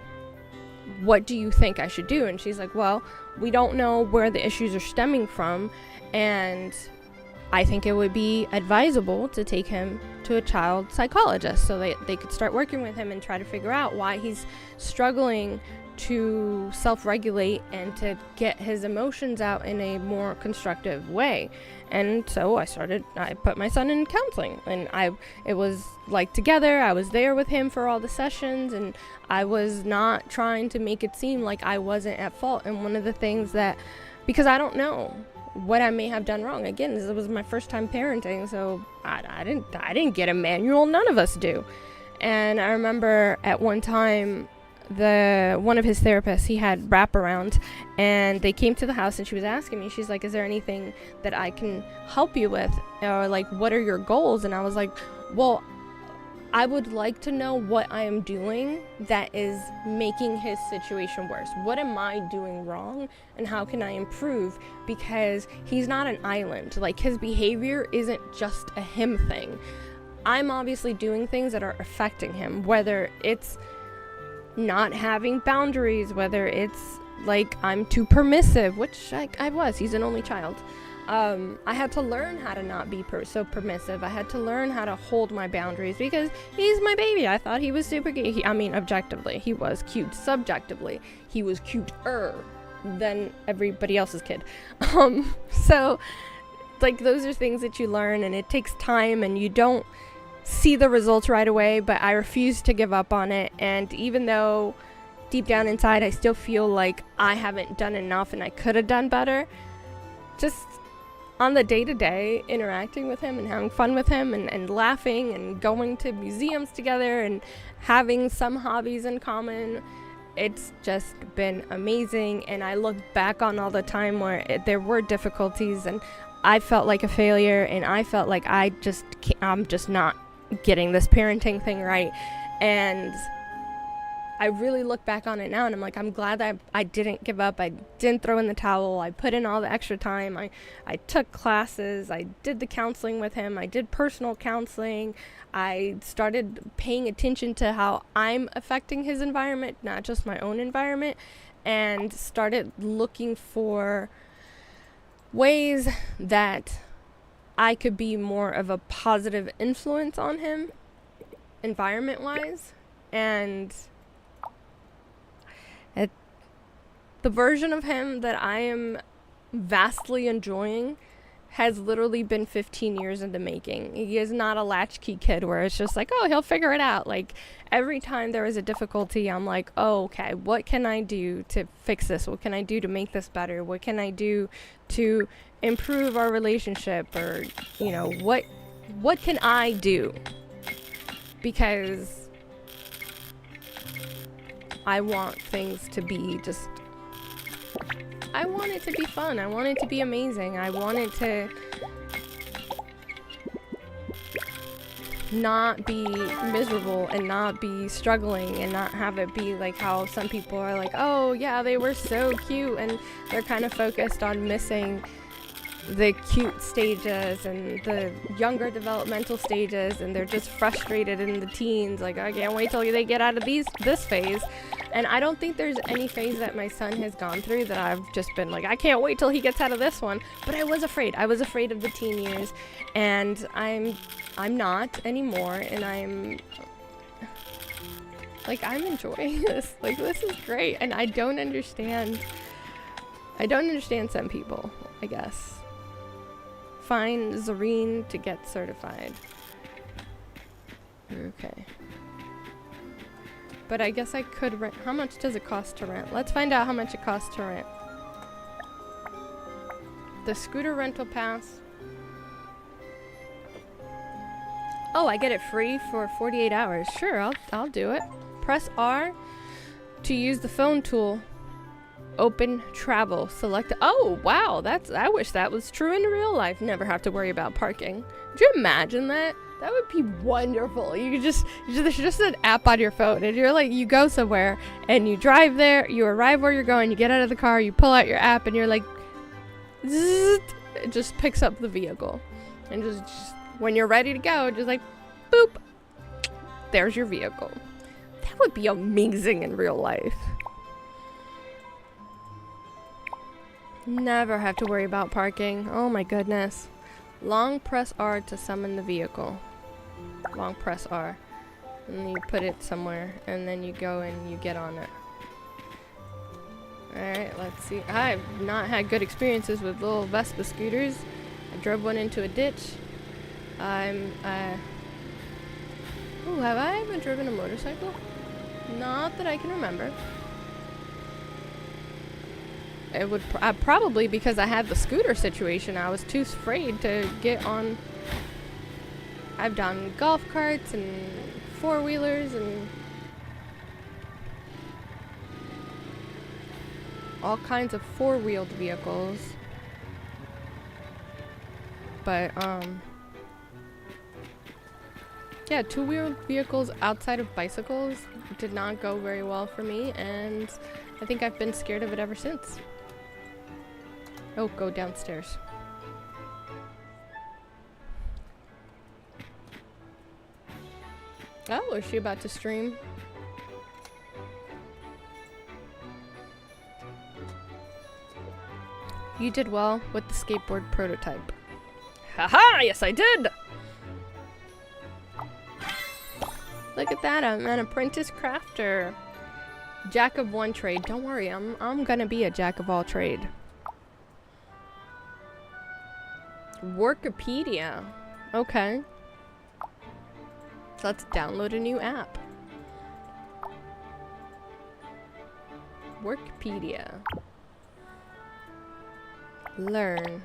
What do you think I should do? And she's like, well, we don't know where the issues are stemming from, and I think it would be advisable to take him to a child psychologist so they could start working with him and try to figure out why he's struggling to self-regulate and to get his emotions out in a more constructive way. And so I put my son in counseling, and it was like together. I was there with him for all the sessions, and I was not trying to make it seem like I wasn't at fault. And one of the things that, because I don't know what I may have done wrong. Again, this was my first time parenting, so I didn't get a manual. None of us do. And I remember at one time, one of his therapists, he had wraparound, and they came to the house, and she was asking me, she's like, is there anything that I can help you with, or like, what are your goals? And I was like, well, I would like to know what I am doing that is making his situation worse. What am I doing wrong, and how can I improve? Because he's not an island. Like, his behavior isn't just a him thing. I'm obviously doing things that are affecting him, whether it's not having boundaries, whether it's like I'm too permissive, which I was. He's an only child. I had to learn how to not be so permissive. I had to learn how to hold my boundaries because he's my baby. I thought he was super cute. Objectively, he was cute. Subjectively, he was cuter than everybody else's kid. So, like, those are things that you learn, and it takes time, and you don't see the results right away, but I refuse to give up on it. And even though deep down inside I still feel like I haven't done enough and I could have done better, just on the day-to-day interacting with him and having fun with him and laughing and going to museums together and having some hobbies in common, it's just been amazing. And I look back on all the time where there were difficulties and I felt like a failure, and I felt like I'm just not getting this parenting thing right. And I really look back on it now, and I'm like, I'm glad that I didn't give up. I didn't throw in the towel. I put in all the extra time. I took classes. I did the counseling with him. I did personal counseling. I started paying attention to how I'm affecting his environment, not just my own environment, and started looking for ways that I could be more of a positive influence on him environment-wise. And the version of him that I am vastly enjoying has literally been 15 years in the making. He is not a latchkey kid where it's just like, oh, he'll figure it out. Like, every time there is a difficulty, I'm like, oh, okay, what can I do to fix this? What can I do to make this better? What can I do to improve our relationship? Or, you know, what can I do? Because I want things to be just... I want it to be fun. I want it to be amazing. I want it to not be miserable and not be struggling and not have it be like how some people are like, oh yeah, they were so cute, and they're kind of focused on missing the cute stages and the younger developmental stages, and they're just frustrated in the teens, like, I can't wait till they get out of this phase. And I don't think there's any phase that my son has gone through that I've just been like, I can't wait till he gets out of this one. But I was afraid. I was afraid of the teen years, and I'm not anymore, and I'm enjoying this. Like, this is great. And I don't understand some people, I guess. Find Zareen to get certified. Okay. But I guess I could rent. How much does it cost to rent? Let's find out how much it costs to rent. The scooter rental pass. Oh, I get it free for 48 hours. Sure, I'll do it. Press R to use the phone tool. Open travel. Select. Oh, wow. I wish that was true in real life. Never have to worry about parking. Could you imagine that? That would be wonderful. There's just an app on your phone, and you're like, you go somewhere and you drive there, you arrive where you're going, you get out of the car, you pull out your app, and you're like, zzz, it just picks up the vehicle. And just when you're ready to go, just like, boop, there's your vehicle. That would be amazing in real life. Never have to worry about parking. Oh my goodness. Long press R to summon the vehicle. Long press R. And then you put it somewhere, and then you go and you get on it. Alright, let's see. I've not had good experiences with little Vespa scooters. I drove one into a ditch. Ooh, have I ever driven a motorcycle? Not that I can remember. It would probably, because I had the scooter situation, I was too afraid to get on. I've done golf carts and four-wheelers and all kinds of four-wheeled vehicles. But yeah, two-wheeled vehicles outside of bicycles did not go very well for me, and I think I've been scared of it ever since. Oh, go downstairs. Oh, is she about to stream? You did well with the skateboard prototype. Haha, yes I did! Look at that, I'm an apprentice crafter. Jack of one trade. Don't worry, I'm gonna be a jack of all trade. Wikipedia. Okay. So let's download a new app. Wikipedia. Learn.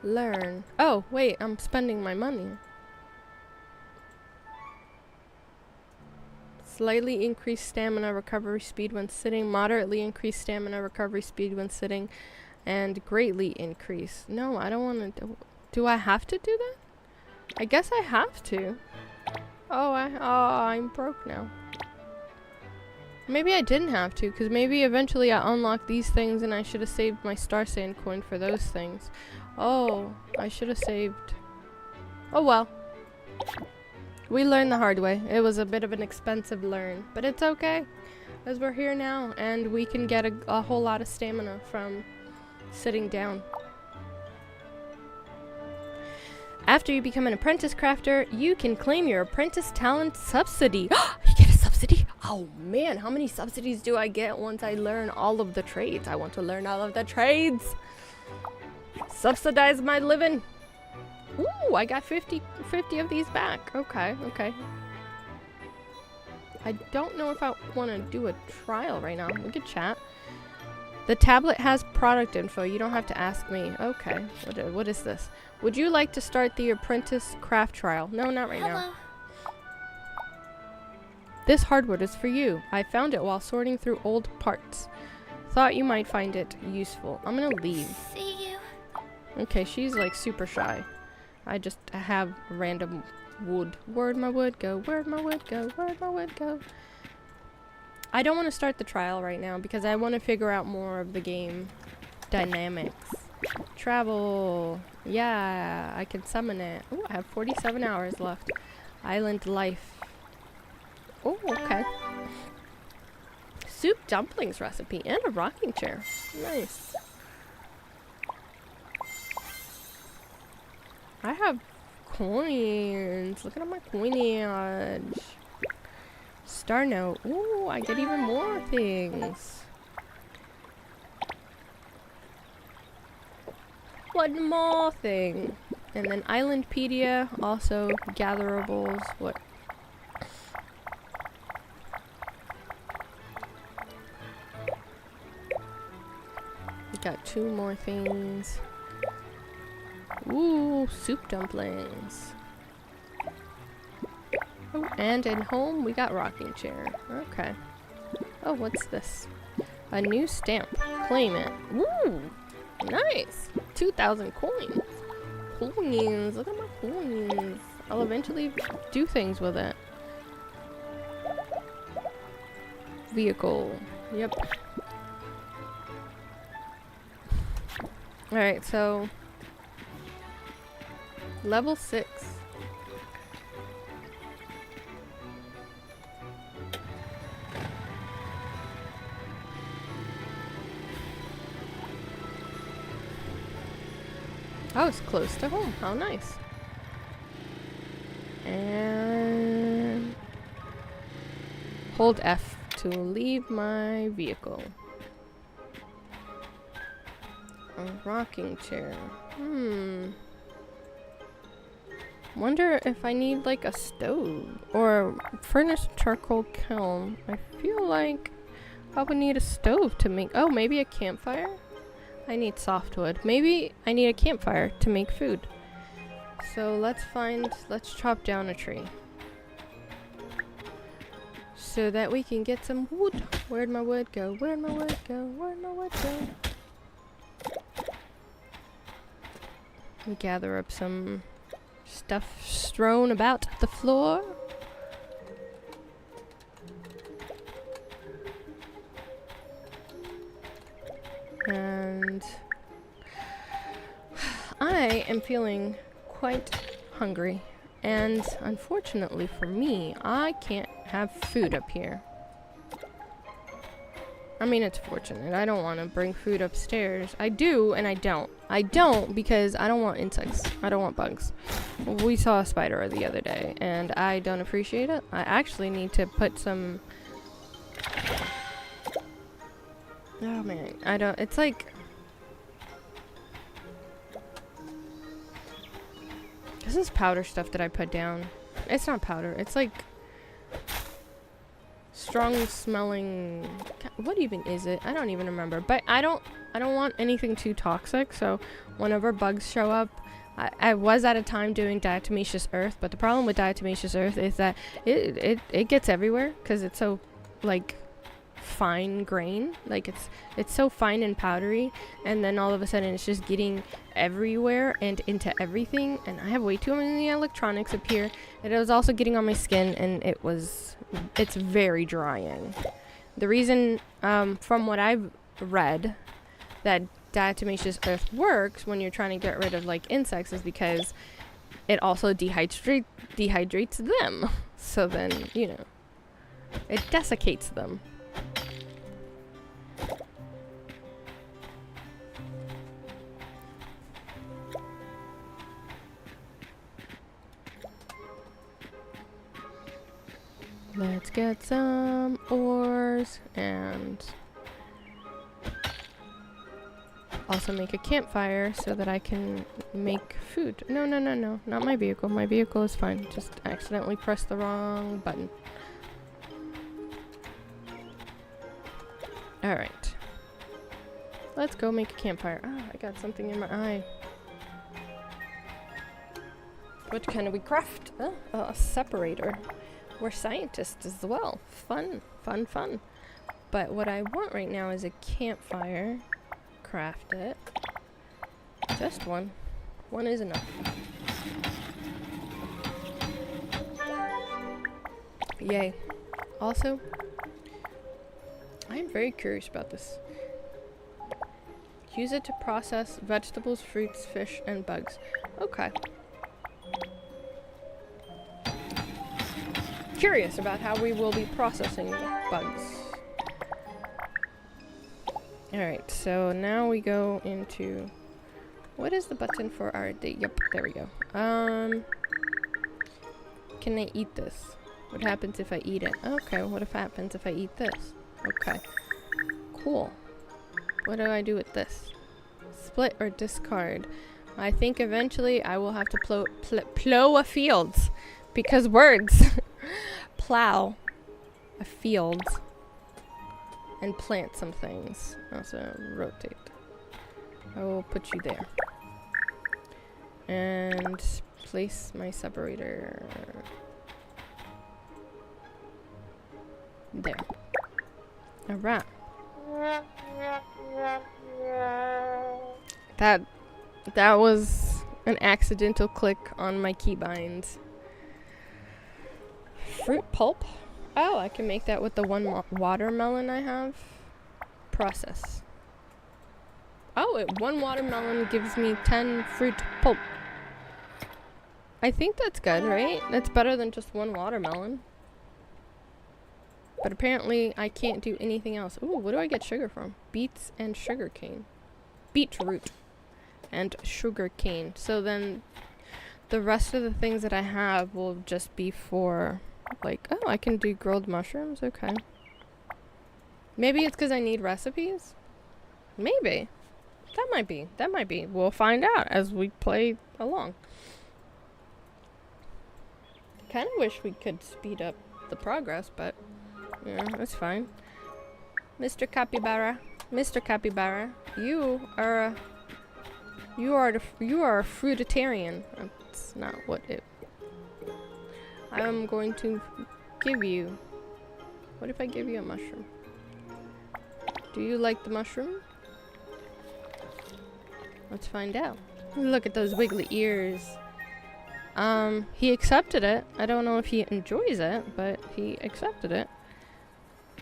Learn. Oh, wait, I'm spending my money. Slightly increased stamina recovery speed when sitting, moderately increased stamina recovery speed when sitting, and greatly increase. No, I don't want to. Do I have to do that? I guess I have to. Oh, I'm broke now. Maybe I didn't have to, because maybe eventually I unlock these things and I should have saved my Starsand coin for those things. Oh, I should have saved. Oh well. We learned the hard way. It was a bit of an expensive learn, but it's okay, as we're here now, and we can get a whole lot of stamina from sitting down. After you become an apprentice crafter, you can claim your apprentice talent subsidy. You get a subsidy? Oh man, how many subsidies do I get once I learn all of the trades? I want to learn all of the trades. Subsidize my living. Ooh, I got 50 of these back. Okay, okay. I don't know if I want to do a trial right now. Look at chat. The tablet has product info. You don't have to ask me. Okay. What is this? Would you like to start the apprentice craft trial? No, not right now. This hardwood is for you. I found it while sorting through old parts. Thought you might find it useful. I'm gonna leave. See you. Okay, she's like super shy. I just have random wood. Where'd my wood go? Where'd my wood go? Where'd my wood go? I don't want to start the trial right now because I want to figure out more of the game dynamics. Travel. Yeah, I can summon it. Oh, I have 47 hours left. Island life. Oh, okay. Soup dumplings recipe and a rocking chair. Nice. I have coins. Look at all my coinage. Star note. Ooh, I get even more things. One more thing. And then Islandpedia, also gatherables. What? Got 2 more things. Ooh, soup dumplings. Oh, and in home we got rocking chair. Okay. Oh, what's this? A new stamp. Claim it. Ooh, nice. 2,000 coins. Coins. Look at my coins. I'll eventually do things with it. Vehicle. Yep. Alright, so level 6. Oh, it's close to home. How nice. And hold F to leave my vehicle. A rocking chair. Wonder if I need like a stove or furnace charcoal kiln. I feel like I would need a stove to make. Oh, maybe a campfire? I need softwood. Maybe I need a campfire to make food. So let's chop down a tree. So that we can get some wood. Where'd my wood go? Where'd my wood go? Where'd my wood go? We gather up some stuff strewn about the floor. And I am feeling quite hungry. And unfortunately for me, I can't have food up here. I mean, it's fortunate. I don't want to bring food upstairs. I do, and I don't. I don't because I don't want insects. I don't want bugs. We saw a spider the other day, and I don't appreciate it. I actually need to put some... Oh, man. I don't... It's like... This is powder stuff that I put down. It's not powder. It's like... strong smelling... What even is it? I don't even remember. But I don't want anything too toxic, so whenever bugs show up, I was at a time doing diatomaceous earth, but the problem with diatomaceous earth is that it gets everywhere because it's so like fine grain, like it's so fine and powdery, and then all of a sudden it's just getting everywhere and into everything, and I have way too many electronics up here, and it was also getting on my skin, and it's very drying. The reason from what I've read that diatomaceous earth works when you're trying to get rid of like insects is because it also dehydrates them, so then you know it desiccates them. Let's get some ores and also make a campfire so that I can make food. No, no, no, no. Not my vehicle. My vehicle is fine. Just accidentally pressed the wrong button. Alright. Let's go make a campfire. Ah, I got something in my eye. What can we craft? A separator. We're scientists as well. Fun, fun, fun. But what I want right now is a campfire. Craft it. Just one. One is enough. Yay. Also, I'm very curious about this. Use it to process vegetables, fruits, fish, and bugs. Okay. Curious about how we will be processing bugs. Alright, so now we go into... What is the button for our day? Yep, there we go. Can I eat this? What happens if I eat it? Okay, what if happens if I eat this? Okay. Cool. What do I do with this? Split or discard? I think eventually I will have to plow a field. Because words. Plow a field. And plant some things. Also rotate. I will put you there. And place my separator. There. Alright. That was an accidental click on my keybinds. Fruit pulp. Oh, I can make that with the one watermelon I have. Process. Oh, one watermelon gives me 10 fruit pulp. I think that's good, right? That's better than just one watermelon. But apparently I can't do anything else. Ooh, what do I get sugar from? Beets and sugar cane. Beetroot and sugar cane. So then the rest of the things that I have will just be for, like, oh, I can do grilled mushrooms. Okay. Maybe it's because I need recipes? Maybe. That might be. That might be. We'll find out as we play along. Kind of wish we could speed up the progress, but yeah, that's fine. Mr. Capybara, Mr. Capybara, you are a fruitarian. That's not what it. I'm going to give you. What if I give you a mushroom? Do you like the mushroom? Let's find out. Look at those wiggly ears. He accepted it. I don't know if he enjoys it, but he accepted it.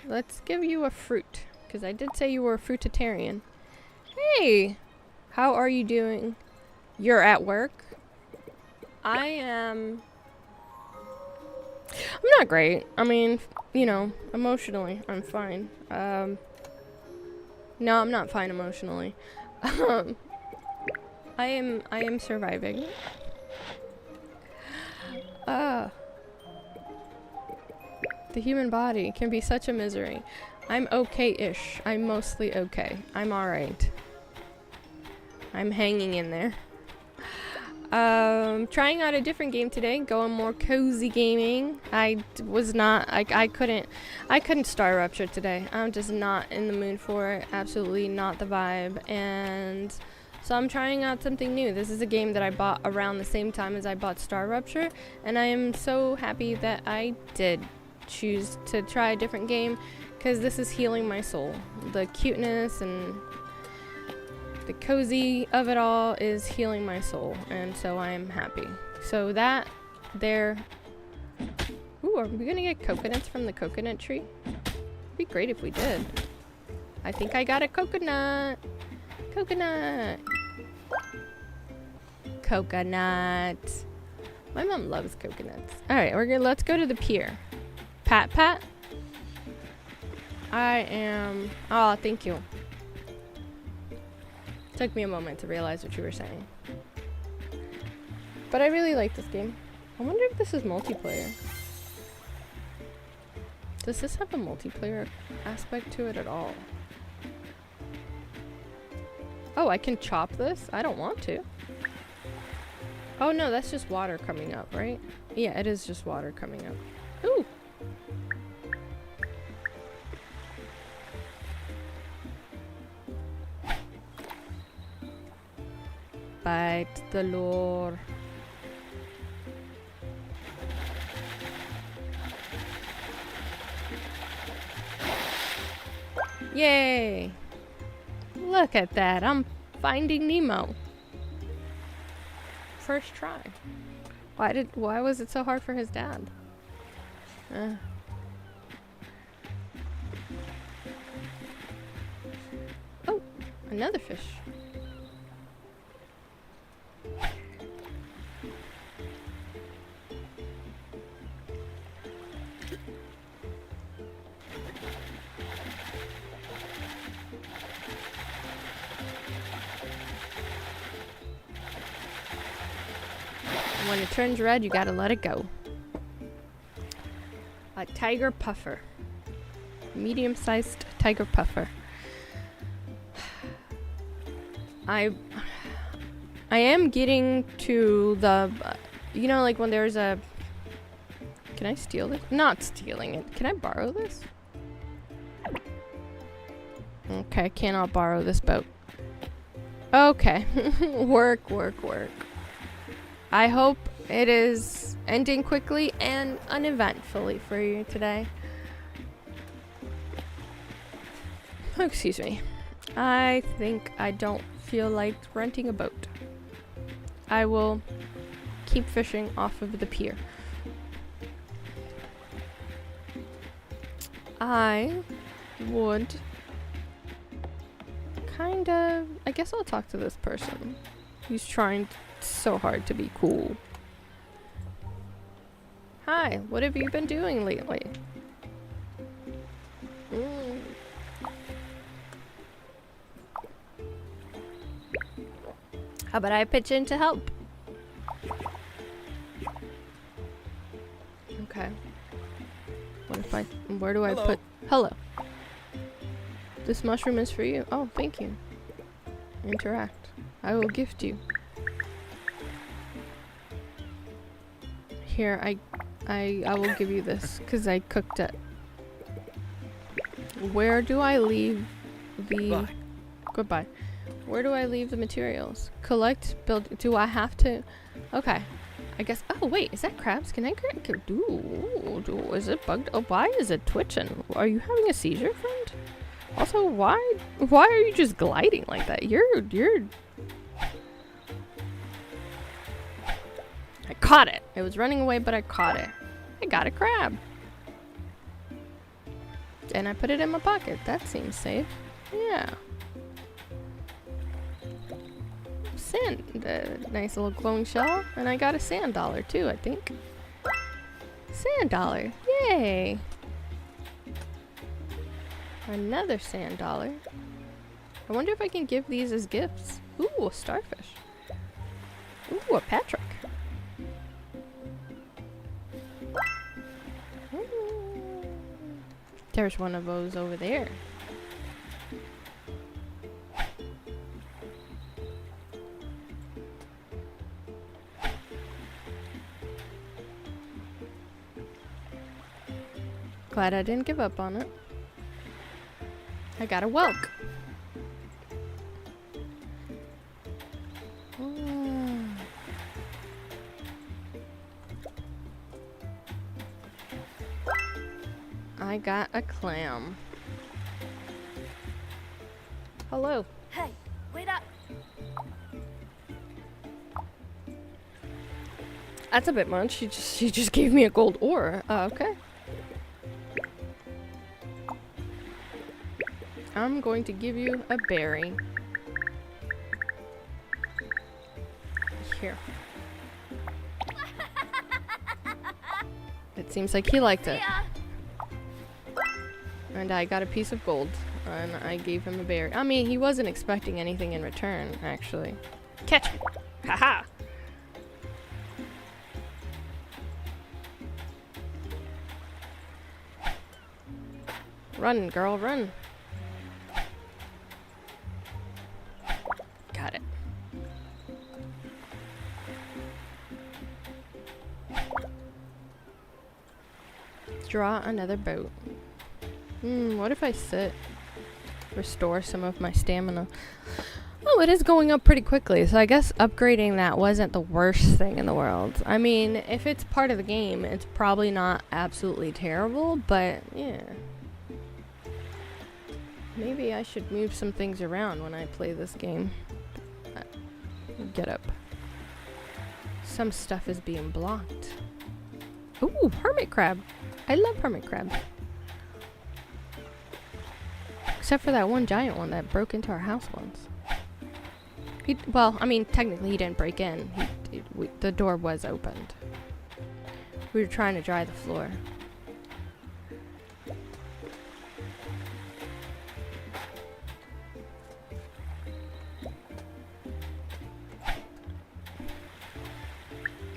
Let's give you a fruit, because I did say you were a fruitarian. Hey! How are you doing? You're at work? I am... I'm not great. I mean, you know, emotionally, I'm fine. No, I'm not fine emotionally. I am surviving. The human body can be such a misery. I'm okay-ish. I'm mostly okay. I'm alright. I'm hanging in there. Trying out a different game today, going more cozy gaming. I couldn't Star Rupture today. I'm just not in the mood for it. Absolutely not the vibe. And so I'm trying out something new. This is a game that I bought around the same time as I bought Star Rupture, and I am so happy that I did choose to try a different game, because this is healing my soul. The cuteness and the cozy of it all is healing my soul, and so I am happy. So that there. Ooh, are we gonna get coconuts from the coconut tree? It'd be great if we did. I think I got a coconut. Coconut. Coconut. My mom loves coconuts. All right, let's go to the pier. Pat. I am. Oh, thank you. Took me a moment to realize what you were saying. But I really like this game. I wonder if this is multiplayer. Does this have a multiplayer aspect to it at all? Oh, I can chop this? I don't want to. Oh no, that's just water coming up, right? Yeah, it is just water coming up. Ooh! Bite the lure. Yay! Look at that, I'm finding Nemo. First try. Why was it so hard for his dad? Oh, another fish. When it turns red, you gotta let it go. A tiger puffer. Medium-sized tiger puffer. I am getting to the, you know, like when there's a, can I steal this? Not stealing it. Can I borrow this? Okay, I cannot borrow this boat. Okay. Work. I hope it is ending quickly and uneventfully for you today. Oh, excuse me. I think I don't feel like renting a boat. I will keep fishing off of the pier. I would kind of, I guess I'll talk to this person. He's trying so hard to be cool. Hi, what have you been doing lately? How about I pitch in to help? Okay. What if where do I put, hello. This mushroom is for you. Oh, thank you. Interact. I will gift you. Here, I will give you this because I cooked it. Where do I leave the... Goodbye. Where do I leave the materials? Collect, build... Do I have to... Okay. I guess... Oh, wait. Is that crabs? Can I... Is it bugged? Oh, why is it twitching? Are you having a seizure, friend? Also, why are you just gliding like that? You're... I caught it. It was running away, but I caught it. I got a crab. And I put it in my pocket. That seems safe. Yeah. Sand. Nice little glowing shell. And I got a sand dollar too, I think. Sand dollar. Yay. Another sand dollar. I wonder if I can give these as gifts. Ooh, a starfish. Ooh, a Patrick. There's one of those over there. Glad I didn't give up on it. I got a whelk. I got a clam. Hello. Hey, wait up. That's a bit much. She just gave me a gold ore. Okay. I'm going to give you a berry. Here. It seems like he liked it. And I got a piece of gold. And I gave him a berry. I mean, he wasn't expecting anything in return, actually. Catch me! Haha! Run, girl, run. Draw another boat. What if I sit? Restore some of my stamina. Oh, it is going up pretty quickly, so I guess upgrading that wasn't the worst thing in the world. I mean, if it's part of the game, it's probably not absolutely terrible, but yeah. Maybe I should move some things around when I play this game. Get up. Some stuff is being blocked. Ooh, hermit crab. I love hermit crab. Except for that one giant one that broke into our house once. Well, I mean, technically he didn't break in. The door was opened. We were trying to dry the floor.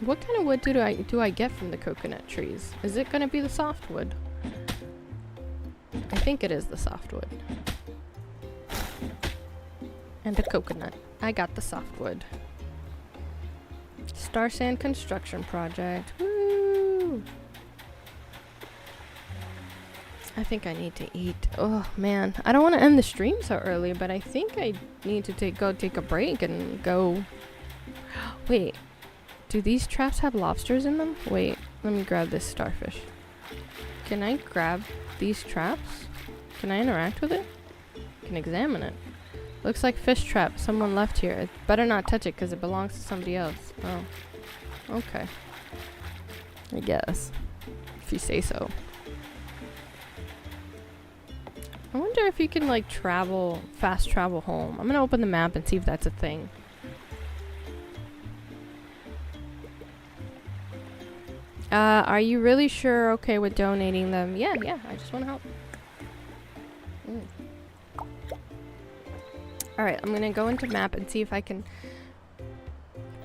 What kind of wood do I get from the coconut trees? Is it gonna be the softwood? I think it is the softwood. And the coconut. I got the softwood. Starsand construction project. Woo! I think I need to eat. Oh man, I don't want to end the stream so early, but I think I need to go take a break and go. Wait. Do these traps have lobsters in them? Wait, let me grab this starfish. Can I grab these traps? Can I interact with it? Can examine it. Looks like fish trap. Someone left here. It better not touch it because it belongs to somebody else. Oh. Okay. I guess. If you say so. I wonder if you can like fast travel home. I'm gonna open the map and see if that's a thing. Are you really sure okay with donating them? Yeah, I just want to help. Alright, I'm gonna go into map and see if I can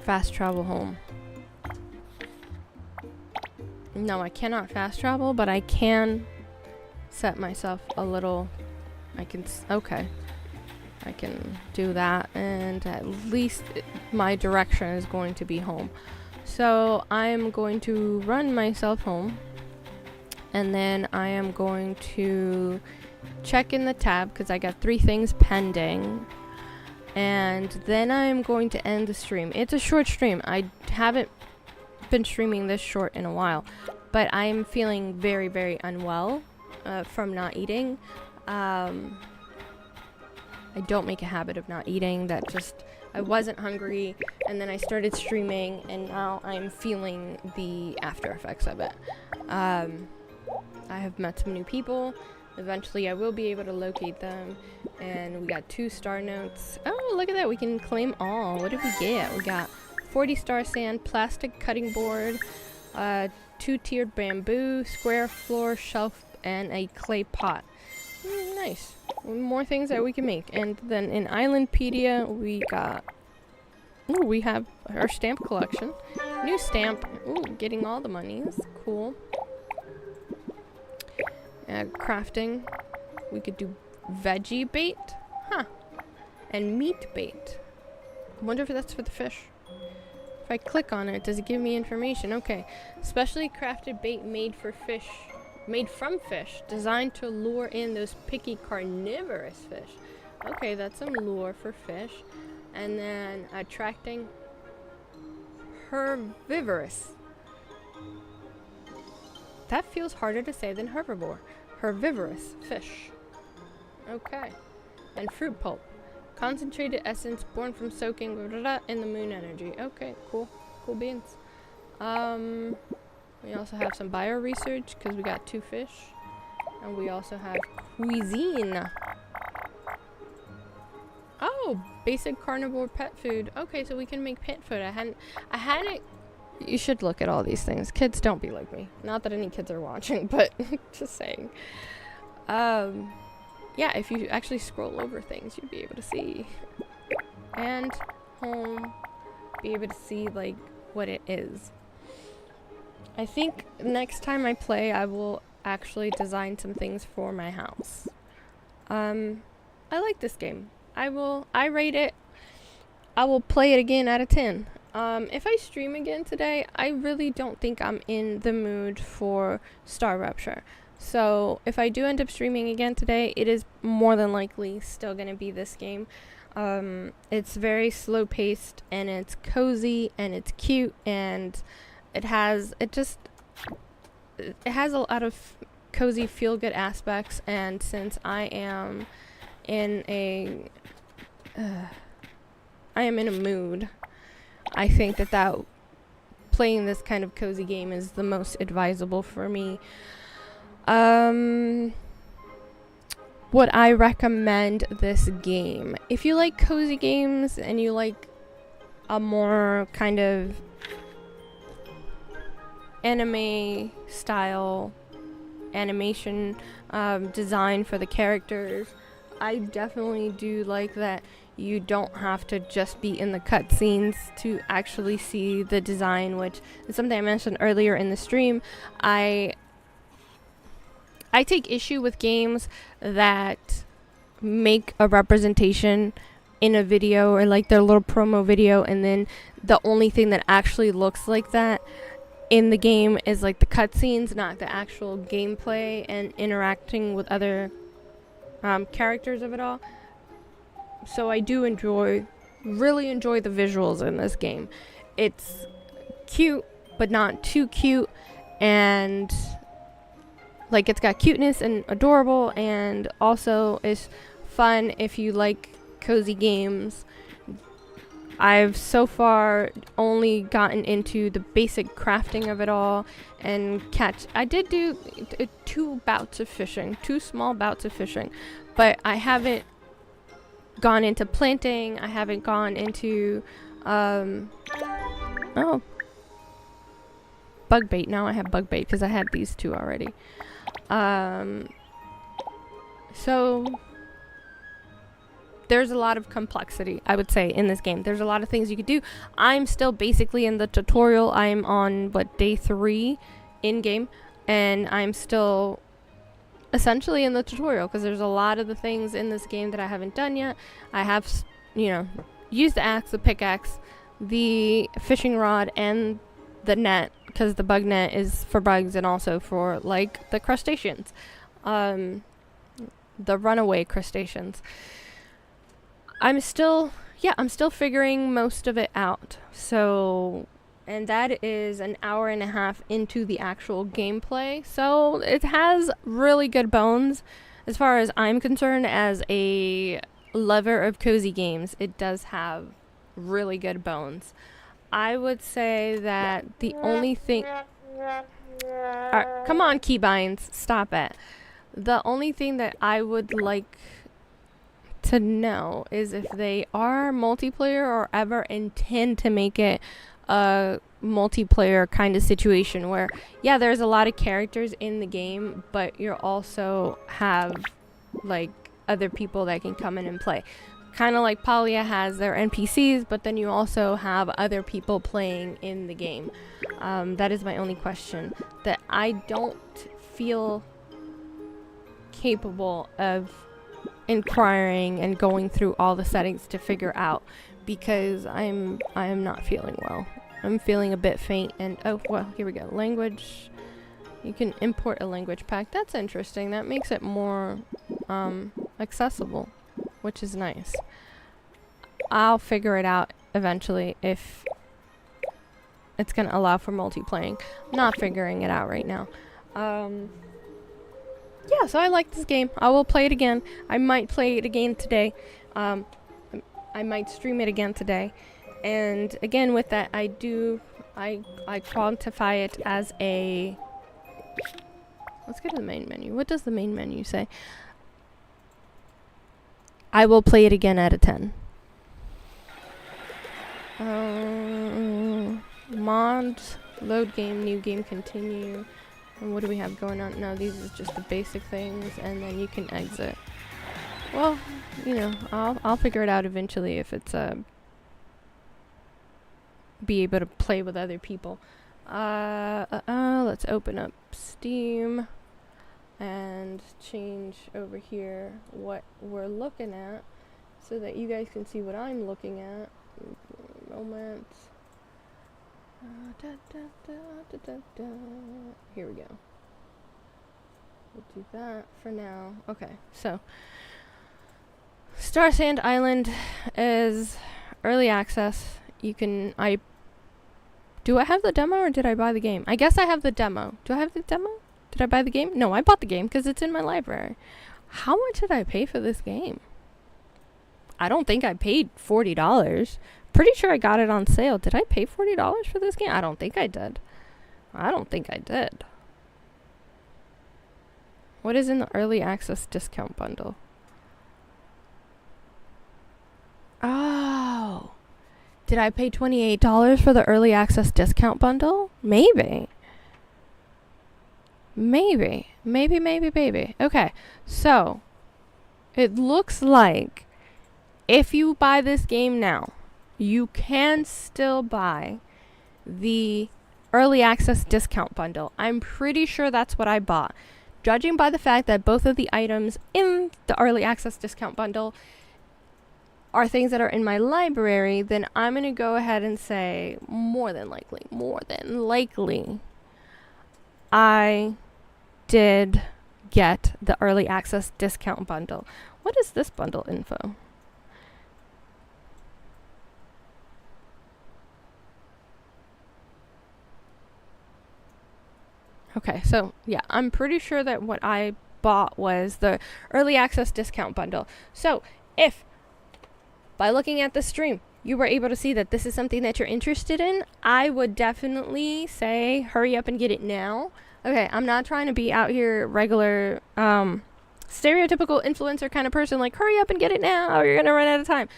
fast travel home. No, I cannot fast travel, but I can set myself a little... okay. I can do that, and at least my direction is going to be home. So I'm going to run myself home, and then I am going to check in the tab because I got 3 things pending, and then I'm going to end the stream. It's a short stream. I haven't been streaming this short in a while, but I'm feeling very, very unwell from not eating. I don't make a habit of not eating. I wasn't hungry, and then I started streaming, and now I'm feeling the after effects of it. I have met some new people. Eventually I will be able to locate them, and we got 2 star notes. Oh, look at that, we can claim all. What did we get? We got 40 star sand, plastic cutting board, 2-tiered bamboo, square floor shelf, and a clay pot. Nice. More things that we can make. And then in Islandpedia we got... Ooh, we have our stamp collection. New stamp. Ooh, getting all the monies. Cool. Crafting. We could do veggie bait. Huh. And meat bait. I wonder if that's for the fish. If I click on it, does it give me information? Okay. Specially crafted bait made from fish. Designed to lure in those picky carnivorous fish. Okay, that's some lure for fish. And then attracting herbivorous. That feels harder to say than herbivore. Herbivorous fish. Okay. And fruit pulp. Concentrated essence born from soaking in the moon energy. Okay, cool. Cool beans. We also have some bio research because we got 2 fish. And we also have cuisine. Oh, basic carnivore pet food. Okay, so we can make pet food. I hadn't. You should look at all these things. Kids, don't be like me. Not that any kids are watching, but just saying. Yeah, if you actually scroll over things, you'd be able to see. And home, be able to see like what it is. I think next time I play, I will actually design some things for my house. I like this game. I rate it. I will play it again out of 10. If I stream again today, I really don't think I'm in the mood for Star Rupture. So if I do end up streaming again today, it is more than likely still going to be this game. It's very slow paced and it's cozy and it's cute and it has a lot of cozy feel good aspects, and since I am in a mood, I think that playing this kind of cozy game is the most advisable for me. Would I recommend this game? If you like cozy games and you like a more kind of anime style animation design for the characters, I definitely do like that you don't have to just be in the cutscenes to actually see the design, which is something I mentioned earlier in the stream. I take issue with games that make a representation in a video or like their little promo video, and then the only thing that actually looks like that in the game is like the cutscenes, not the actual gameplay and interacting with other characters of it all. So I do really enjoy the visuals in this game. It's cute, but not too cute, and like it's got cuteness and adorable, and also is fun if you like cozy games. I've so far only gotten into the basic crafting of it all and I did do 2 small bouts of fishing, but I haven't gone into planting. I haven't gone into bug bait. Now I have bug bait because I had these 2 already. So there's a lot of complexity, I would say, in this game. There's a lot of things you could do. I'm still basically in the tutorial. I'm on day 3 in game, and I'm still essentially in the tutorial because there's a lot of the things in this game that I haven't done yet. I have, used the axe, the pickaxe, the fishing rod, and the net, because the bug net is for bugs and also for like the crustaceans, the runaway crustaceans. I'm still figuring most of it out. So, and that is an hour and a half into the actual gameplay. So it has really good bones as far as I'm concerned. As a lover of cozy games, it does have really good bones. I would say that the only thing... come on, keybinds, stop it. The only thing that I would like to know is if they are multiplayer or ever intend to make it a multiplayer kind of situation where, yeah, there's a lot of characters in the game, but you also have like other people that can come in and play. Kind of like Palia has their NPCs, but then you also have other people playing in the game. That is my only question that I don't feel capable of inquiring and going through all the settings to figure out, because I am not feeling well. I'm feeling a bit faint, and oh well, here we go. Language. You can import a language pack. That's interesting. That makes it more accessible, which is nice. I'll figure it out eventually if it's gonna allow for multiplaying. I'm not figuring it out right now. Yeah, so I like this game. I will play it again. I might play it again today. I might stream it again today. And again, with that, I quantify it as a... Let's go to the main menu. What does the main menu say? I will play it again at a 10. Mod, load game, new game, continue. And what do we have going on? No, these are just the basic things, and then you can exit. Well, I'll figure it out eventually if it's be able to play with other people. Let's open up Steam and change over here what we're looking at so that you guys can see what I'm looking at. Moment. Here we go. We'll do that for now. Okay, so Starsand Island is early access. Do I have the demo or did I buy the game? I guess I have the demo. Do I have the demo? Did I buy the game? No, I bought the game because it's in my library. How much did I pay for this game? I don't think I paid $40. Pretty sure I got it on sale. Did I pay $40 for this game? I don't think I did. What is in the early access discount bundle? Oh. Did I pay $28 for the early access discount bundle? Maybe. Okay, so it looks like if you buy this game now, you can still buy the early access discount bundle. I'm pretty sure that's what I bought. Judging by the fact that both of the items in the early access discount bundle are things that are in my library, then I'm going to go ahead and say more than likely, I did get the early access discount bundle. What is this bundle info? Okay, so yeah, I'm pretty sure that what I bought was the early access discount bundle. So if by looking at the stream, you were able to see that this is something that you're interested in, I would definitely say hurry up and get it now. Okay, I'm not trying to be out here regular, stereotypical influencer kind of person, like hurry up and get it now or you're going to run out of time.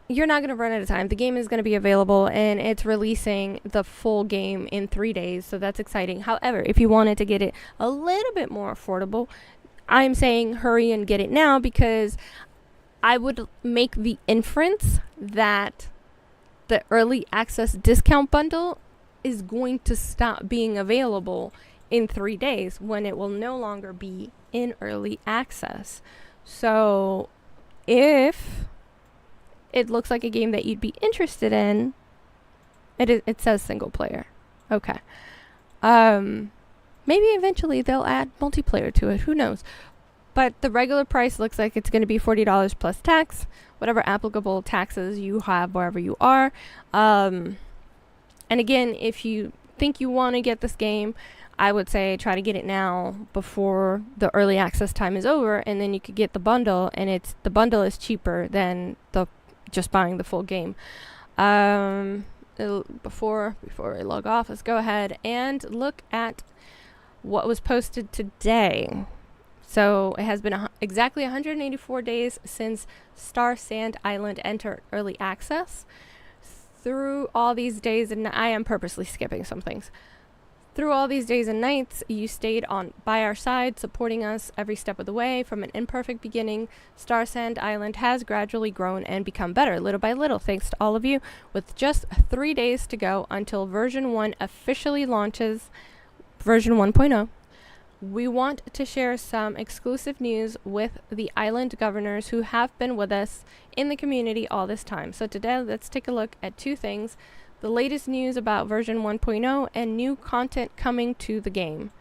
You're not going to run out of time. The game is going to be available and it's releasing the full game in 3 days, so that's exciting. However, if you wanted to get it a little bit more affordable, I'm saying hurry and get it now because I would make the inference that the early access discount bundle is going to stop being available in 3 days when it will no longer be in early access. So if it looks like a game that you'd be interested in, it says single player. Okay. Maybe eventually they'll add multiplayer to it. Who knows? But the regular price looks like it's going to be $40 plus tax, whatever applicable taxes you have wherever you are. And again, if you think you want to get this game, I would say try to get it now before the early access time is over, and then you could get the bundle, and the bundle is cheaper than just buying the full game. Before I log off, let's go ahead and look at what was posted today. So it has been exactly 184 days since Starsand Island entered early access. Through all these days, and I am purposely skipping some things. Through all these days and nights, you stayed by our side, supporting us every step of the way. From an imperfect beginning, Starsand Island has gradually grown and become better, little by little, thanks to all of you. With just 3 days to go until version 1 officially launches, version 1.0. We want to share some exclusive news with the island governors who have been with us in the community all this time. So today, let's take a look at 2 things. The latest news about version 1.0 and new content coming to the game.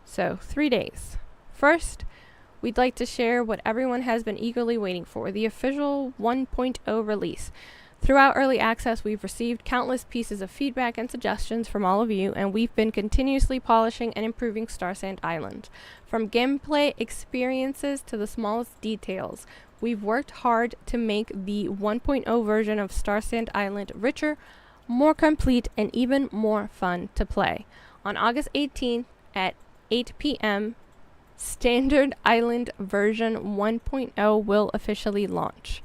So 3 days. First, we'd like to share what everyone has been eagerly waiting for, the official 1.0 release. Throughout early access, we've received countless pieces of feedback and suggestions from all of you, and we've been continuously polishing and improving Starsand Island. From gameplay experiences to the smallest details, we've worked hard to make the 1.0 version of Starsand Island richer, more complete, and even more fun to play. On August 18th at 8 p.m., Standard Island version 1.0 will officially launch.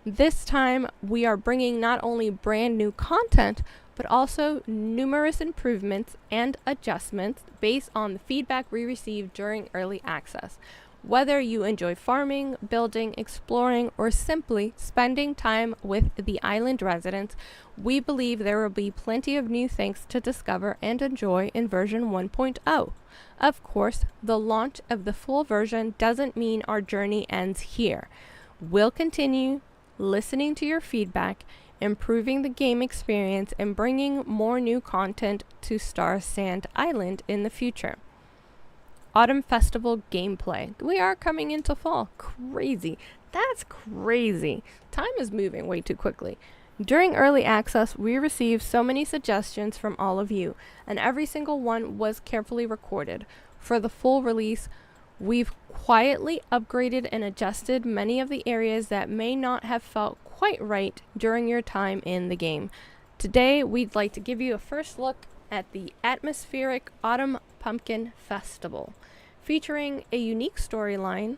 This time, we are bringing not only brand new content, but also numerous improvements and adjustments based on the feedback we received during early access. Whether you enjoy farming, building, exploring, or simply spending time with the island residents, we believe there will be plenty of new things to discover and enjoy in version 1.0. Of course, the launch of the full version doesn't mean our journey ends here. We'll continue listening to your feedback, improving the game experience, and bringing more new content to Starsand Island in the future. Autumn Festival gameplay. We are coming into fall. Crazy. That's crazy. Time is moving way too quickly. During early access, we received so many suggestions from all of you, and every single one was carefully recorded. For the full release, we've quietly upgraded and adjusted many of the areas that may not have felt quite right during your time in the game. Today, we'd like to give you a first look at the atmospheric Autumn Pumpkin Festival, featuring a unique storyline,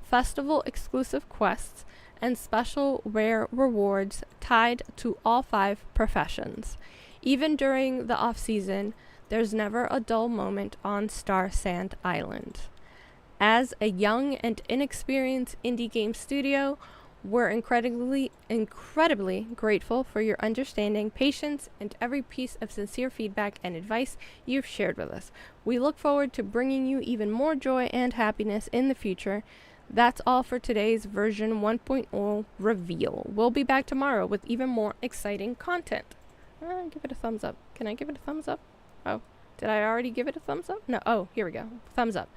festival-exclusive quests, and special rare rewards tied to all 5 professions. Even during the off-season, there's never a dull moment on Starsand Island. As a young and inexperienced indie game studio, we're incredibly grateful for your understanding, patience, and every piece of sincere feedback and advice you've shared with us. We look forward to bringing you even more joy and happiness in the future. That's all for today's version 1.0 reveal. We'll be back tomorrow with even more exciting content. Give it a thumbs up. Can I give it a thumbs up? Oh, did I already give it a thumbs up? No. Oh, here we go. Thumbs up.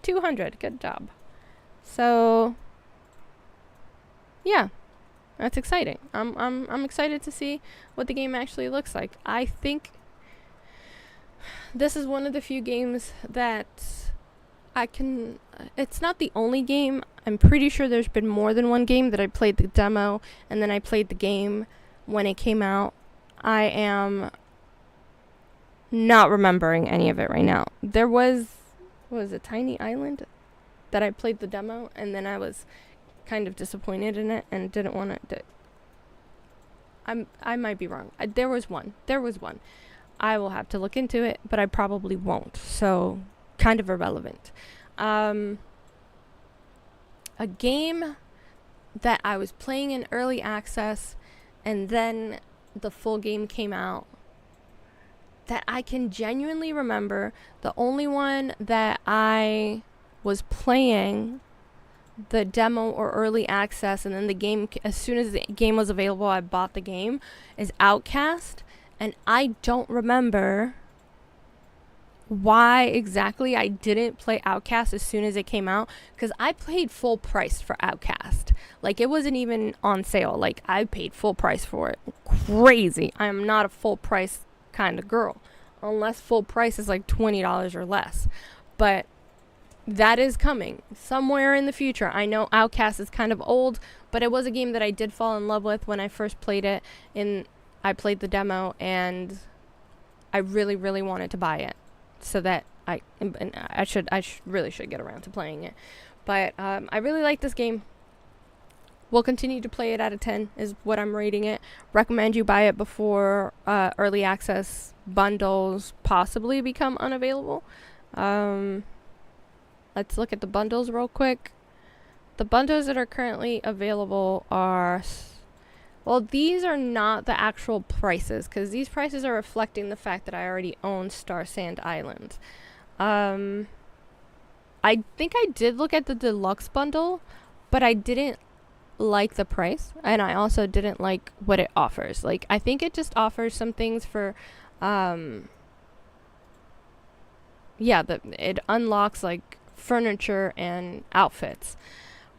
200. Good job. So, yeah, that's exciting. I'm excited to see what the game actually looks like. I think this is one of the few games that it's not the only game. I'm pretty sure there's been more than one game that I played the demo and then I played the game when it came out. I am not remembering any of it right now. There was a Tiny Island that I played the demo and then I was kind of disappointed in it and didn't want to. I might be wrong. There was one. I will have to look into it, but I probably won't. So, kind of irrelevant. A game that I was playing in early access and then the full game came out that I can genuinely remember. The only one that I was playing the demo or early access and then the game, as soon as the game was available, I bought the game, is Outcast. And I don't remember why exactly I didn't play Outcast as soon as it came out, because I paid full price for Outcast. Like, it wasn't even on sale. Like, I paid full price for it. Crazy. I am not a full price kind of girl, unless full price is like $20 or less. But that is coming somewhere in the future. I know Outcast is kind of old, but it was a game that I did fall in love with when I first played it. I played the demo, and I really, really wanted to buy it, so that I really should get around to playing it. But I really like this game. We'll continue to play it out of 10 is what I'm rating it. Recommend you buy it before early access bundles possibly become unavailable. Let's look at the bundles real quick. The bundles that are currently available are... Well, these are not the actual prices, because these prices are reflecting the fact that I already own Starsand Island. I think I did look at the deluxe bundle, but I didn't like the price, and I also didn't like what it offers. Like, I think it just offers some things for, it unlocks, like, furniture and outfits,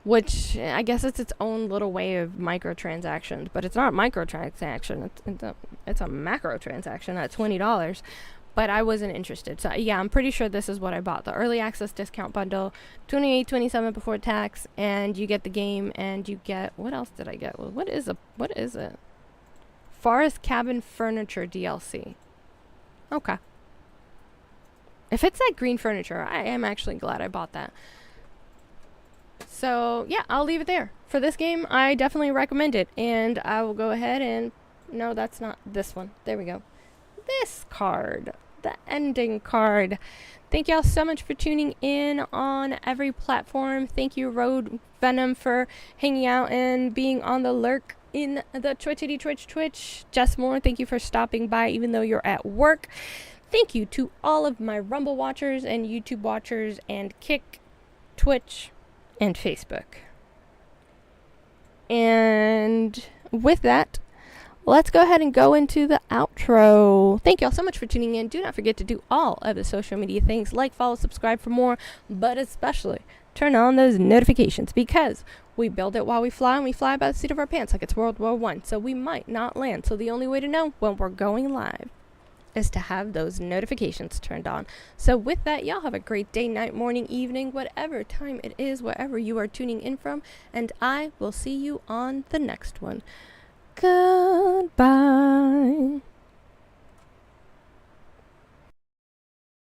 which I guess it's its own little way of microtransactions, but it's not a microtransaction. It's a macro transaction at $20. But I wasn't interested. So yeah, I'm pretty sure this is what I bought. The early access discount bundle, $28.27 before tax, and you get the game, and you get, what else did I get? Well, what is it? Forest Cabin Furniture DLC. Okay. If it's that green furniture, I am actually glad I bought that. So yeah, I'll leave it there. For this game, I definitely recommend it, and I will go ahead and, no, that's not this one. There we go. This card. The ending card. Thank y'all so much for tuning in on every platform. Thank you, Road Venom, for hanging out and being on the lurk in the Twitch. Jess Moore, thank you for stopping by even though you're at work. Thank you to all of my Rumble watchers and YouTube watchers and Kick, Twitch, and Facebook. And with that, let's go ahead and go into the outro. Thank y'all so much for tuning in. Do not forget to do all of the social media things, like, follow, subscribe for more, but especially turn on those notifications, because we build it while we fly, and we fly by the seat of our pants like it's World War I. So we might not land. So the only way to know when we're going live is to have those notifications turned on. So with that, y'all have a great day, night, morning, evening, whatever time it is, wherever you are tuning in from, and I will see you on the next one. Goodbye.